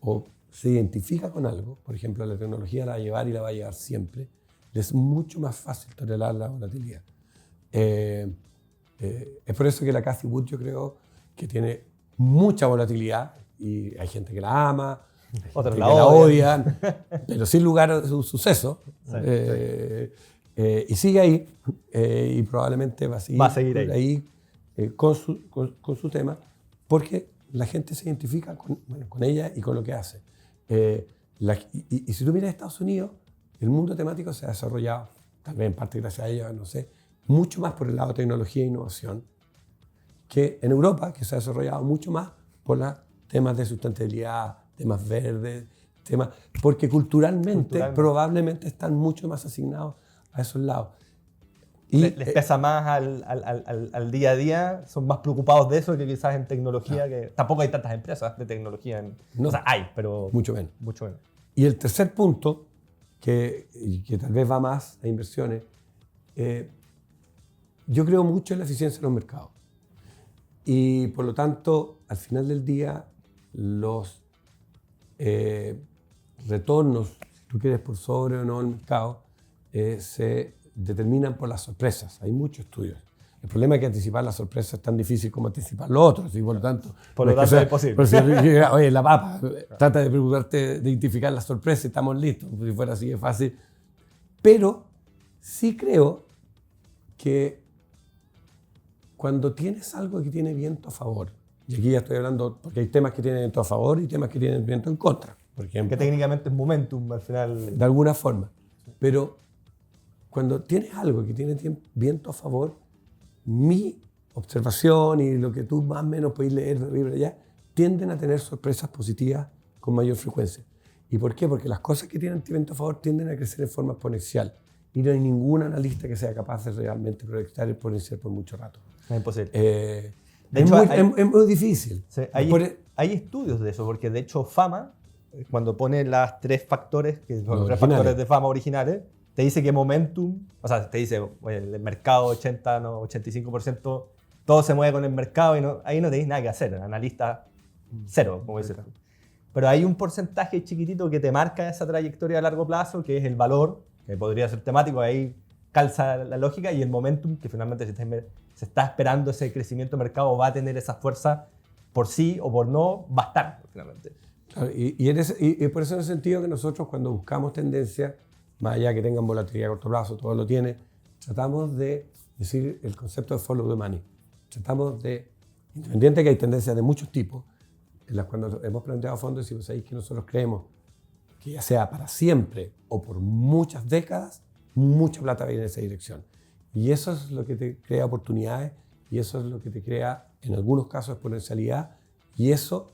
o se identifica con algo, por ejemplo, la tecnología la va a llevar y la va a llevar siempre, le es mucho más fácil tolerar la volatilidad. Es por eso que la Cathie Wood yo creo que tiene mucha volatilidad y hay gente que la ama, otros que la odian, pero sin lugar a un suceso. Sí, Y sigue ahí y probablemente va a seguir ahí con su tema, porque la gente se identifica con ella y con lo que hace. Y si tú miras Estados Unidos, el mundo temático se ha desarrollado, tal vez en parte gracias a ella, no sé, mucho más por el lado de tecnología e innovación que en Europa, que se ha desarrollado mucho más por los temas de sustentabilidad, temas verdes, porque culturalmente probablemente están mucho más asignados a esos lados. Y les pesa más al día a día, son más preocupados de eso que quizás en tecnología, que tampoco hay tantas empresas de tecnología. O sea, hay, pero mucho menos. Mucho menos. Y el tercer punto, que tal vez va más a inversiones, yo creo mucho en la eficiencia de los mercados. Y por lo tanto, al final del día, los retornos, si tú quieres por sobre o no el mercado, se determinan por las sorpresas. Hay muchos estudios. El problema es que anticipar las sorpresas es tan difícil como anticipar lo otro, y por lo tanto es posible. Oye, la papa, trata de preocuparte de identificar las sorpresas y estamos listos. Si fuera así es fácil. Pero sí creo que cuando tienes algo que tiene viento a favor, y aquí ya estoy hablando porque hay temas que tienen viento a favor y temas que tienen viento en contra, por ejemplo. Que técnicamente es momentum al final. De alguna forma. Pero cuando tienes algo que tiene viento a favor, mi observación y lo que tú más o menos puedes leer de arriba allá, tienden a tener sorpresas positivas con mayor frecuencia. ¿Y por qué? Porque las cosas que tienen viento a favor tienden a crecer en forma exponencial. Y no hay ningún analista que sea capaz de realmente proyectar el exponencial por mucho rato. Es imposible. De hecho, es muy difícil. Sí, hay estudios de eso, porque de hecho Fama, cuando pone las tres factores, que son los tres factores de Fama originales, te dice que momentum, o sea, te dice, oye, el mercado 85%, todo se mueve con el mercado y ahí no tenéis nada que hacer, analista cero, como dices tú. Pero hay un porcentaje chiquitito que te marca esa trayectoria a largo plazo, que es el valor, que podría ser temático, ahí calza la lógica, y el momentum, que finalmente se está esperando ese crecimiento de mercado, va a tener esa fuerza por sí o por no, va a estar finalmente. Claro, y por eso en el sentido que nosotros cuando buscamos tendencias, más allá que tengan volatilidad a corto plazo, todo lo tiene, tratamos de decir el concepto de follow the money. Tratamos de, independiente que hay tendencias de muchos tipos, en las cuando hemos planteado a fondo, decimos ahí que nosotros creemos que ya sea para siempre o por muchas décadas, mucha plata viene en esa dirección. Y eso es lo que te crea oportunidades y eso es lo que te crea, en algunos casos, exponencialidad y eso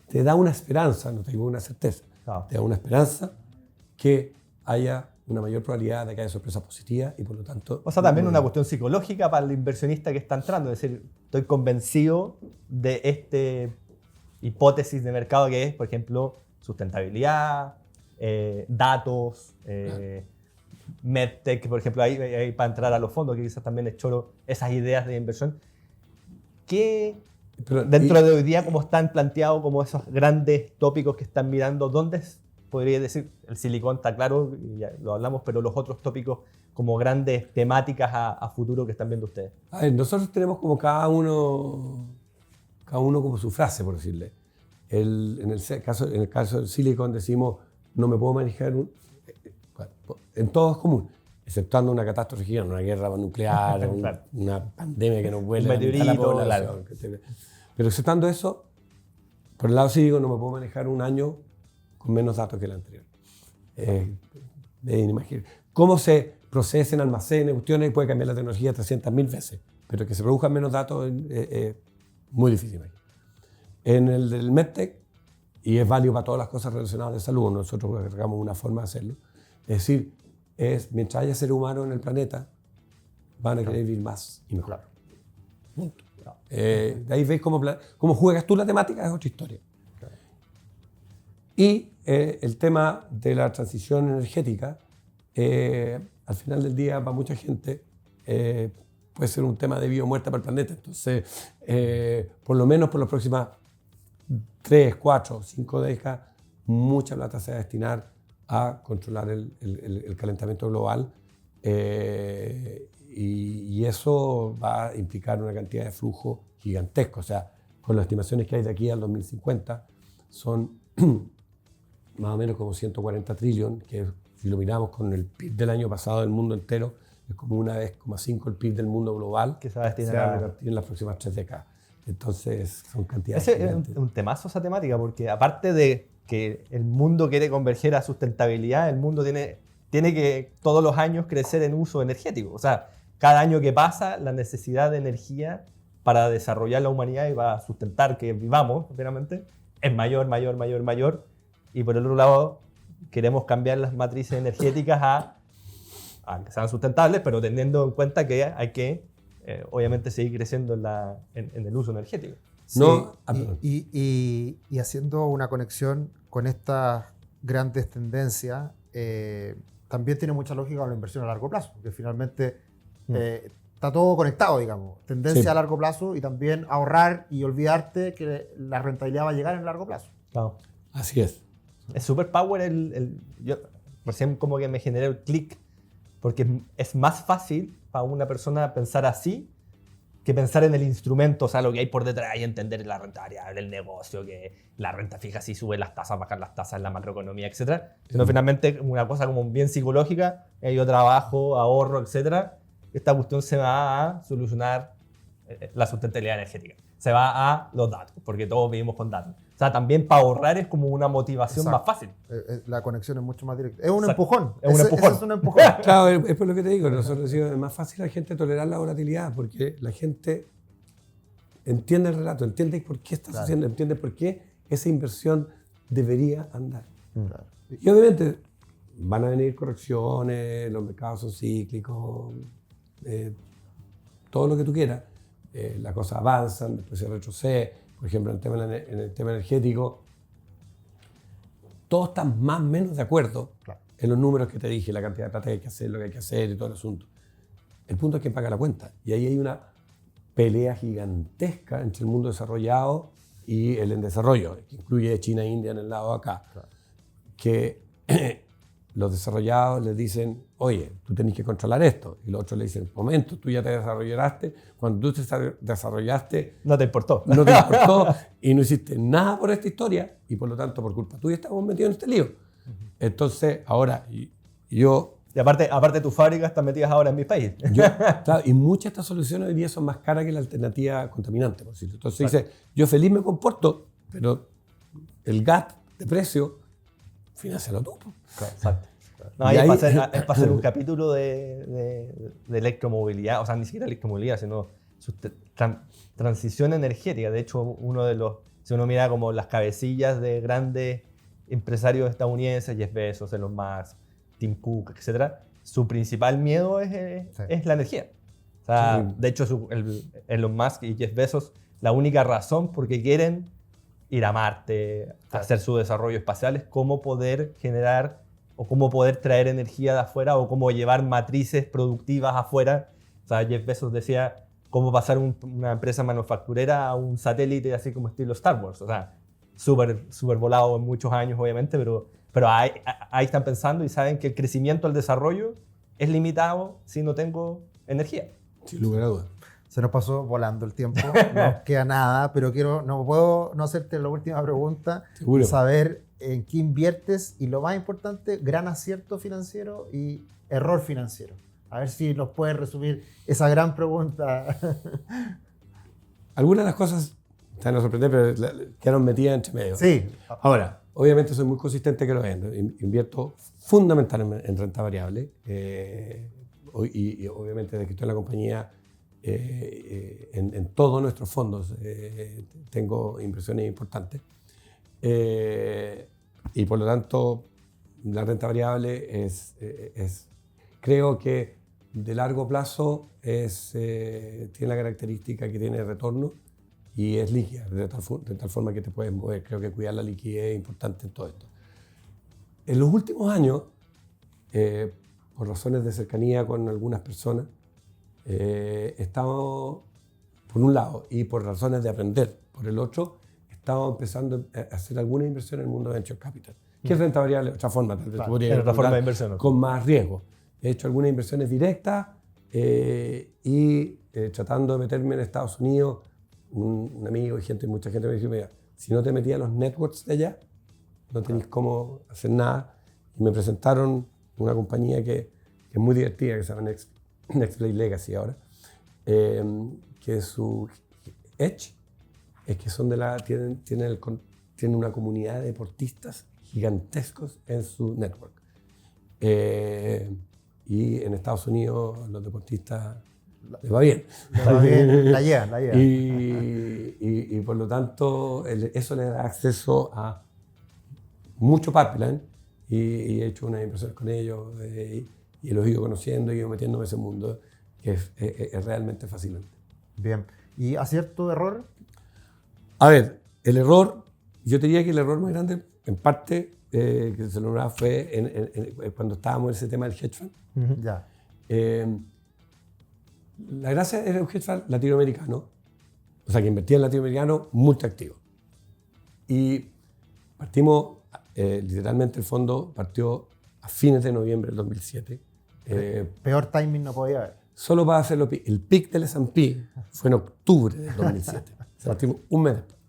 te da una esperanza, no te digo una certeza, te da una esperanza que haya una mayor probabilidad de que haya sorpresas positivas y por lo tanto... O sea, también una cuestión psicológica para el inversionista que está entrando, es decir, estoy convencido de esta hipótesis de mercado que es, por ejemplo, sustentabilidad, datos, medtech, por ejemplo, ahí para entrar a los fondos, que quizás también es choro esas ideas de inversión. Dentro de hoy día, como están planteados como esos grandes tópicos que están mirando, ¿dónde podría decir? El silicón está claro, y ya lo hablamos, pero los otros tópicos como grandes temáticas a futuro que están viendo ustedes. A ver, nosotros tenemos como cada uno como su frase, por decirle. En el caso del silicón decimos, no me puedo manejar en todo es común, exceptuando una catástrofe gigante, una guerra nuclear, Claro. una pandemia que nos vuelve Un meteorito, a la población. Pero exceptando eso, por el lado cívico no me puedo manejar un año con menos datos que el anterior. Cómo se procesen almacenes, cuestiones, puede cambiar la tecnología 300.000 veces, pero que se produzcan menos datos es muy difícil. En el del MedTech, y es válido para todas las cosas relacionadas de salud, nosotros agregamos una forma de hacerlo, es decir, mientras haya seres humanos en el planeta, van a querer vivir más y mejor. Punto. De ahí veis cómo juegas tú la temática, es otra historia. Y el tema de la transición energética, al final del día, para mucha gente, puede ser un tema de vida o muerte para el planeta. Entonces, por lo menos por las próximas 3, 4, 5 décadas, mucha plata se va a destinar a controlar el calentamiento global y eso va a implicar una cantidad de flujo gigantesco. O sea, con las estimaciones que hay de aquí al 2050, son más o menos como 140 trillones, que si lo miramos con el PIB del año pasado del mundo entero, es como 1,5 el PIB del mundo global que se va a destinar en las próximas 3 décadas. Entonces, son cantidades Ese gigantes. es un temazo esa temática, porque aparte de que el mundo quiere converger a sustentabilidad, el mundo tiene que todos los años crecer en uso energético. O sea, cada año que pasa, la necesidad de energía para desarrollar la humanidad y para sustentar que vivamos, obviamente, es mayor. Y por el otro lado, queremos cambiar las matrices energéticas a que sean sustentables, pero teniendo en cuenta que hay que, obviamente, seguir creciendo en el uso energético. Sí, No, y haciendo una conexión con estas grandes tendencias, también tiene mucha lógica con la inversión a largo plazo, porque finalmente está todo conectado, digamos. Tendencia Sí. a largo plazo y también ahorrar y olvidarte que la rentabilidad va a llegar en largo plazo. Claro. Así es. Es superpower yo recién como que me generé el clic, porque es más fácil para una persona pensar así que pensar en el instrumento, o sea, lo que hay por detrás y entender la renta variable, el negocio, que la renta fija si sube las tasas, bajar las tasas, la macroeconomía, etc. Sino finalmente una cosa como bien psicológica, yo trabajo, ahorro, etc. Esta cuestión se va a solucionar la sustentabilidad energética. Se va a los datos, porque todos vivimos con datos. O sea, también para ahorrar es como una motivación Exacto. más fácil. La conexión es mucho más directa. Es un Exacto. empujón. Es un empujón. Ese es un empujón. Claro, es por lo que te digo. Nosotros decimos, es más fácil a la gente tolerar la volatilidad porque la gente entiende el relato, entiende por qué estás haciendo, entiende por qué esa inversión debería andar. Claro. Y obviamente van a venir correcciones, los mercados son cíclicos, todo lo que tú quieras. Las cosas avanzan, después se retrocede. Por ejemplo, en el tema energético, todos están más o menos de acuerdo en los números que te dije, la cantidad de plata que hay que hacer, lo que hay que hacer y todo el asunto. El punto es quién paga la cuenta. Y ahí hay una pelea gigantesca entre el mundo desarrollado y el en desarrollo, que incluye China e India en el lado de acá. Claro. Que los desarrollados les dicen, oye, tú tenés que controlar esto. Y los otros le dicen, momento, tú ya te desarrollaste. Cuando tú te desarrollaste, No te importó. no te importó y no hiciste nada por esta historia y por lo tanto, por culpa tuya estamos metidos en este lío. Entonces, ahora, yo... Y aparte tus fábricas están metidas ahora en mi país. Claro, y muchas de estas soluciones hoy día son más caras que la alternativa contaminante, por decirlo. Entonces dice, yo feliz me comporto, pero el gap de precio financialo tú. Exacto. No, Y ahí ahí- es para hacer un capítulo de electromovilidad, o sea, ni siquiera electromovilidad, sino transición energética. De hecho, si uno mira como las cabecillas de grandes empresarios estadounidenses, Jeff Bezos, Elon Musk, Tim Cook, etc., su principal miedo es la energía. O sea, Sí. de hecho, Elon Musk y Jeff Bezos, la única razón por qué quieren ir a Marte, hacer su desarrollo espacial, es cómo poder generar o cómo poder traer energía de afuera o cómo llevar matrices productivas afuera. O sea, Jeff Bezos decía cómo pasar una empresa manufacturera a un satélite así como estilo Star Wars. O sea, súper volado en muchos años, obviamente, pero ahí están pensando y saben que el crecimiento, el desarrollo es limitado si no tengo energía. Sin lugar a dudas. Se nos pasó volando el tiempo, no nos queda nada, pero no puedo no hacerte la última pregunta. Seguro. Saber en qué inviertes y lo más importante, gran acierto financiero y error financiero. A ver si nos puedes resumir esa gran pregunta. Algunas de las cosas te van a sorprender, pero quedaron metidas entre medio. Sí, Ahora, obviamente soy muy consistente que lo vendo. Invierto fundamentalmente en renta variable. Y obviamente desde que estoy en la compañía, en todos nuestros fondos tengo inversiones importantes. Y por lo tanto, la renta variable creo que de largo plazo tiene la característica que tiene retorno y es líquida, de tal forma que te puedes mover. Creo que cuidar la liquidez es importante en todo esto. En los últimos años, por razones de cercanía con algunas personas, estamos, por un lado, y por razones de aprender, por el otro, estamos empezando a hacer alguna inversión en el mundo de Venture Capital. ¿Qué es renta variable? Otra forma, Es otra forma de inversión, ¿no? con más riesgo. He hecho algunas inversiones directas y tratando de meterme en Estados Unidos, un amigo y mucha gente me dijo, mira, si no te metías a los networks de allá, no tenéis cómo hacer nada. Y me presentaron una compañía que es muy divertida, que se llama Next Play Legacy ahora, que su Edge es que son tienen una comunidad de deportistas gigantescos en su network. Y en Estados Unidos los deportistas les va bien. la llevan. Y por lo tanto eso les da acceso a mucho pipeline y he hecho unas inversiones con ellos y los he ido conociendo y he ido metiéndome en ese mundo que es realmente fascinante. Bien. ¿Y acierto, error? A ver, el error, yo te diría que el error más grande, en parte, que se lograba fue cuando estábamos en ese tema del hedge fund. Ya. La gracia era un hedge fund latinoamericano, o sea, que invertía en latinoamericano multiactivo. Y partimos, literalmente el fondo partió a fines de noviembre del 2007. Peor timing no podía haber. Solo para hacerlo, el peak del S&P fue en octubre del 2007. O sea, partimos un mes después.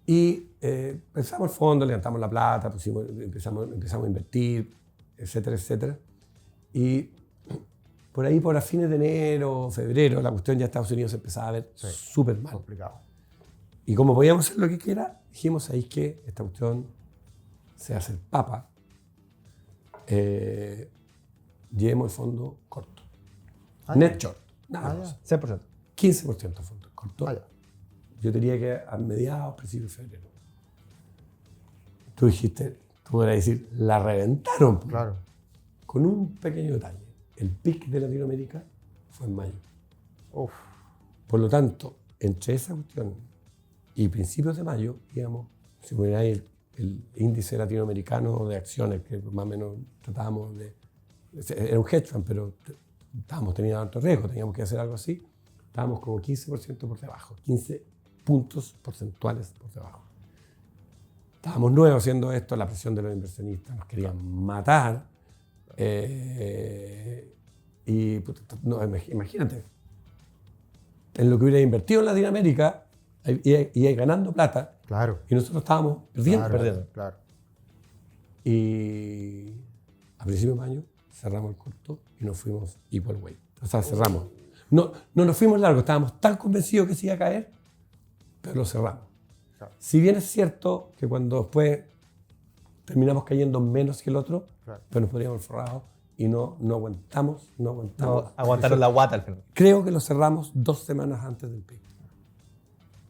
Y empezamos el fondo, levantamos la plata, empezamos a invertir, etcétera, etcétera. Y por ahí, por a fines de enero, febrero, la cuestión ya Estados Unidos empezaba a ver súper mal. Complicado. Y como podíamos hacer lo que quiera, dijimos ahí que esta cuestión se hace el papa. Llevemos el fondo corto. Net short. Nada más. 100%. 15% de fondo corto. Ah, ya. Yo diría que a mediados, principios de febrero. Tú dijiste, tú podrás decir, la reventaron. Pues. Claro. Con un pequeño detalle. El pic de Latinoamérica fue en mayo. Uf. Por lo tanto, entre esa cuestión y principios de mayo, digamos, si miráis el índice latinoamericano de acciones, que más o menos tratábamos de... Era un hedge fund, pero estábamos teniendo alto riesgo, teníamos que hacer algo así. Estábamos como 15% por debajo, 15 puntos porcentuales por debajo. Estábamos nuevos haciendo esto, la presión de los inversionistas nos querían matar. Y no, imagínate, en lo que hubiera invertido en Latinoamérica y ganando plata, Claro. y nosotros estábamos perdiendo. Claro. Y a principios de año cerramos el corto y nos fuimos equal weight. O sea, cerramos. No nos fuimos largo, estábamos tan convencidos que se iba a caer, pero lo cerramos. Claro. Si bien es cierto que cuando después terminamos cayendo menos que el otro, Claro. pero nos podríamos haber forrado y no aguantamos. No, aguantaron la guata al final. Creo que lo cerramos 2 semanas antes del pico.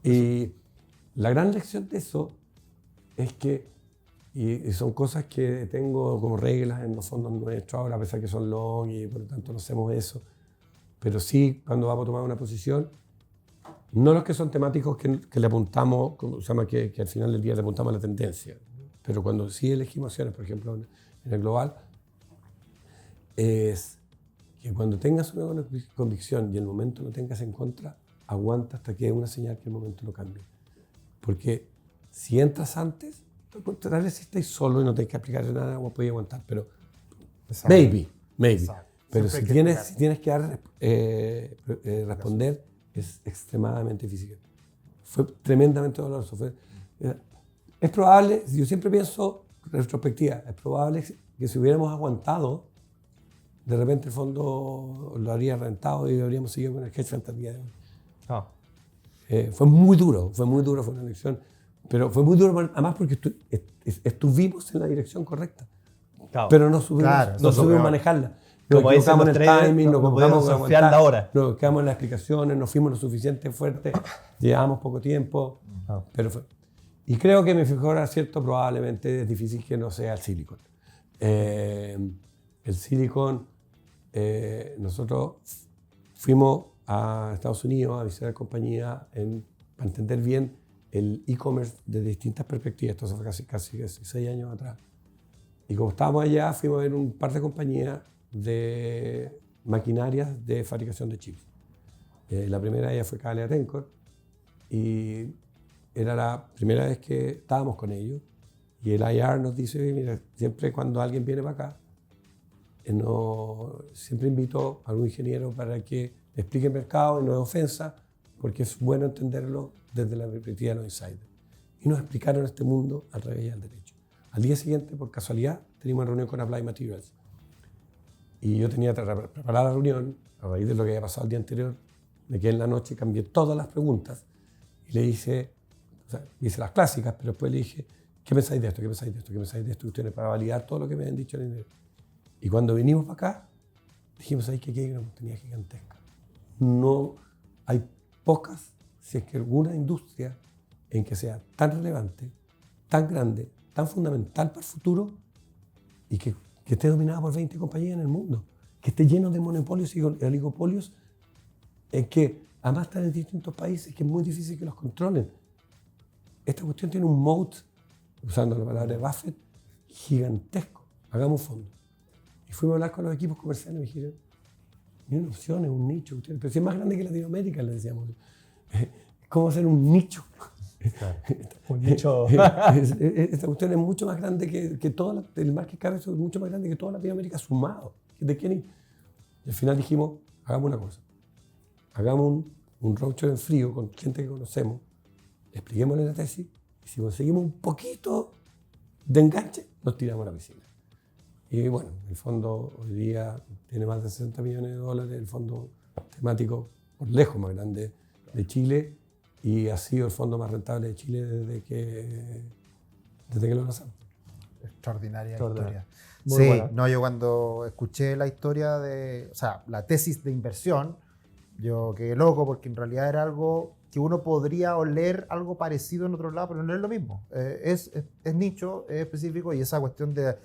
Y la gran lección de eso es que, y son cosas que tengo como reglas en los fondos nuestros ahora, a pesar que son long y por lo tanto no hacemos eso, pero sí cuando vamos a tomar una posición, no los que son temáticos que le apuntamos, como se llama, que al final del día le apuntamos a la tendencia, pero cuando sí elegimos acciones, por ejemplo en el global, es que cuando tengas una convicción y el momento lo tengas en contra, aguanta hasta que dé una señal que el momento lo cambie. Porque si entras antes, tal vez si estáis solo y no tenés que aplicar nada, vos podés aguantar, pero Exacto. maybe. Exacto. Pero Siempre si hay que tienes que responder, es extremadamente difícil. Fue tremendamente doloroso. Es probable, yo siempre pienso, retrospectiva, es probable que si hubiéramos aguantado, de repente el fondo lo habría rentado y habríamos seguido con el hedge fund hasta el día de hoy. Ah. Fue muy duro, fue una elección, pero fue muy duro además porque estuvimos en la dirección correcta, Claro. pero no supimos, Claro, no eso supimos es manejarla. Nos Como dicen equivocamos los en el traders, timing, nos no equivocamos podemos en surfear la aguantar, hora. nos equivocamos en las explicaciones, no fuimos lo suficiente fuertes, llevábamos poco tiempo, pero fue. Y creo que mi mejor acierto probablemente es difícil que no sea el Silicon. El Silicon, nosotros fuimos a Estados Unidos a visitar compañía para entender bien el e-commerce de distintas perspectivas. Esto fue casi 6 años atrás. Y como estábamos allá, fuimos a ver un par de compañías de maquinarias de fabricación de chips. La primera de ellas fue Cavalea Tencor y era la primera vez que estábamos con ellos. Y el IR nos dice, mira, siempre cuando alguien viene para acá, siempre invito a algún ingeniero para que explique el mercado y no es ofensa, porque es bueno entenderlo desde la perspectiva de los insiders. Y nos explicaron este mundo al revés y al derecho. Al día siguiente, por casualidad, teníamos una reunión con Applied Materials. Y yo tenía preparada la reunión, a raíz de lo que había pasado el día anterior, de que en la noche cambié todas las preguntas y le hice las clásicas, pero después le dije, ¿qué pensáis de esto? ¿Qué pensáis de esto? ¿Qué pensáis de esto? Ustedes para validar todo lo que me habían dicho. Y cuando vinimos para acá, dijimos, ahí que aquí hay una oportunidad gigantesca. No hay pocas, si es que alguna industria en que sea tan relevante, tan grande, tan fundamental para el futuro y que esté dominada por 20 compañías en el mundo, que esté lleno de monopolios y oligopolios en que además están en distintos países que es muy difícil que los controlen. Esta cuestión tiene un moat, usando la palabra de Buffett, gigantesco. Hagamos fondo. Y fuimos a hablar con los equipos comerciales y me dijeron, ni una opción, es un nicho. Pero si es más grande que Latinoamérica, le decíamos. ¿Cómo hacer un nicho? Claro. Un nicho. Esta cuestión es mucho más grande que todo el market cap, es mucho más grande que toda Latinoamérica sumado. Y al final dijimos, hagamos una cosa. Hagamos un roadshow en frío con gente que conocemos, expliquémosle la tesis y si conseguimos un poquito de enganche, nos tiramos a la piscina. Y bueno, el fondo hoy día tiene más de 60 millones de dólares, el fondo temático por lejos más grande de Chile y ha sido el fondo más rentable de Chile desde que lo lanzamos. Extraordinaria Extraordinaria. historia. Muy Sí, buena. no, yo cuando escuché la historia la tesis de inversión, yo quedé loco porque en realidad era algo que uno podría oler algo parecido en otro lado, pero no es lo mismo. Es nicho, es específico y esa cuestión de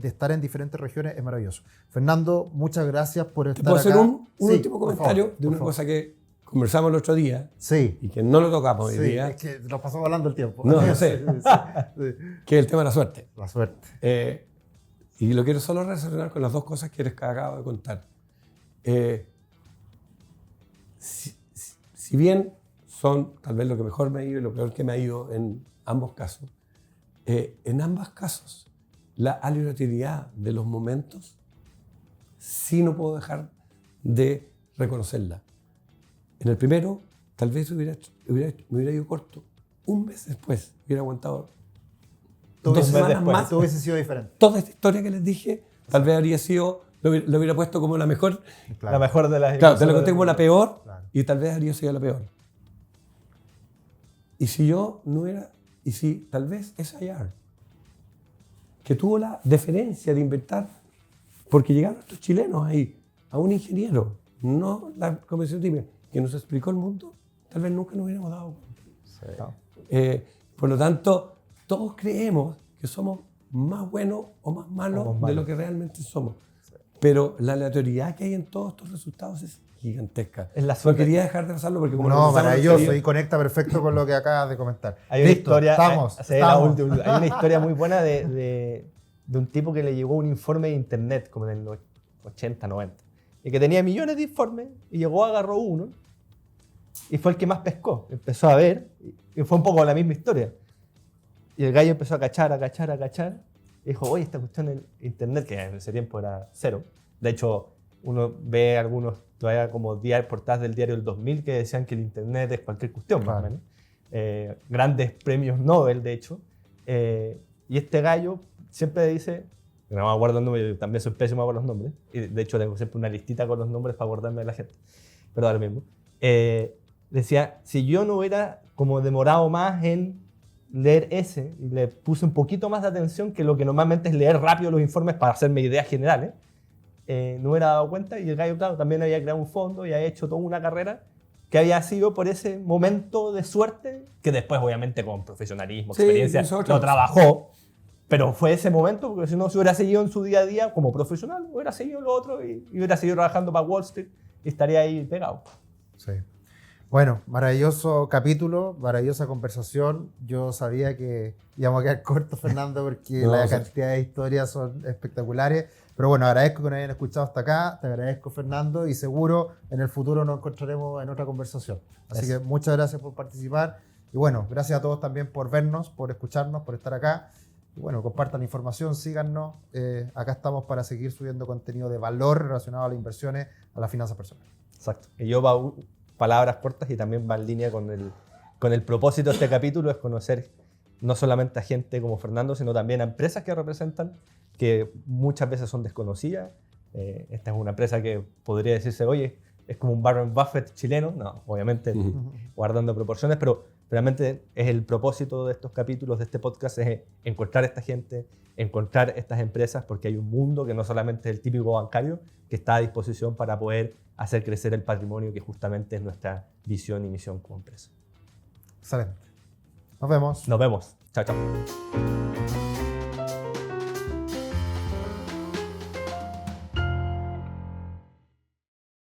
estar en diferentes regiones es maravilloso. Fernando, muchas gracias por estar acá. ¿Te puedo hacer un Sí, último por comentario favor, de una por favor. cosa que conversamos el otro día Sí, y que no lo tocamos hoy sí, día, es que nos pasamos hablando el tiempo. No, no sé. Sí. que es el tema de la suerte? La suerte. Y lo quiero solo relacionar con las dos cosas que acabo de contar. Si bien son tal vez lo que mejor me ha ido y lo peor que me ha ido en ambos casos, la aleatoriedad de los momentos sí no puedo dejar de reconocerla. En el primero, tal vez me hubiera ido corto. Un mes después hubiera aguantado Todo 2 hubiese- semanas después. más. Todo hubiese sido diferente. Toda esta historia que les dije, tal vez habría sido, lo hubiera puesto como la mejor. La mejor de las. Claro, te lo conté como la peor Claro. y tal vez habría sido la peor. Y si yo no era, y si tal vez es IR, que tuvo la deferencia de inventar, porque llegaron estos chilenos ahí, a un ingeniero, no la convención típica, que nos explicó el mundo, tal vez nunca nos hubiéramos dado cuenta. Sí. Por lo tanto, todos creemos que somos más buenos o más malos de lo que realmente somos. Pero la aleatoriedad que hay en todos estos resultados es gigantesca. Es la No suerte. quería dejar de pasarlo porque como No, lo conversamos maravilloso, anterior, y conecta perfecto con lo que acabas de comentar. Hay una Listo, historia, estamos. hay una historia muy buena de un tipo que le llegó un informe de internet como en el 80, 90 y que tenía millones de informes y llegó, agarró uno y fue el que más pescó. Empezó a ver y fue un poco la misma historia. Y el gallo empezó a cachar y dijo, oye, esta cuestión en internet, que en ese tiempo era cero. De hecho, uno ve algunos todavía como portadas del diario del 2000 que decían que el internet es cualquier cuestión, más o menos. Grandes premios Nobel, de hecho. Y este gallo siempre dice, no me acuerdo el nombre, yo también soy pésimo con los nombres, y de hecho tengo siempre una listita con los nombres para acordarme de la gente, pero ahora mismo. Decía, si yo no hubiera como demorado más en leer ese, y le puse un poquito más de atención que lo que normalmente es leer rápido los informes para hacerme ideas generales, no hubiera dado cuenta, y el gallo, claro, también había creado un fondo y había hecho toda una carrera que había sido por ese momento de suerte, que después obviamente con profesionalismo, Sí, experiencia, eso es otra lo cosa. trabajó, pero fue ese momento, porque si no se hubiera seguido en su día a día como profesional, hubiera seguido lo otro y hubiera seguido trabajando para Wall Street y estaría ahí pegado. Sí. Bueno, maravilloso capítulo, maravillosa conversación. Yo sabía que íbamos a quedar cortos, Fernando, porque No, la sí. cantidad de historias son espectaculares. Pero bueno, agradezco que nos hayan escuchado hasta acá. Te agradezco, Fernando, y seguro en el futuro nos encontraremos en otra conversación. Así que muchas gracias por participar. Y bueno, gracias a todos también por vernos, por escucharnos, por estar acá. Y bueno, compartan información, síganos. Acá estamos para seguir subiendo contenido de valor relacionado a las inversiones, a las finanzas personales. Exacto. Y yo palabras cortas y también va en línea con el propósito de este capítulo, es conocer no solamente a gente como Fernando, sino también a empresas que representan, que muchas veces son desconocidas. Esta es una empresa que podría decirse, oye, es como un Warren Buffett chileno. No, obviamente guardando proporciones, pero realmente es el propósito de estos capítulos, de este podcast, es encontrar a esta gente, encontrar estas empresas, porque hay un mundo que no solamente es el típico bancario, que está a disposición para poder hacer crecer el patrimonio, que justamente es nuestra visión y misión como empresa. Excelente. Nos vemos. Nos vemos. Chao, chao.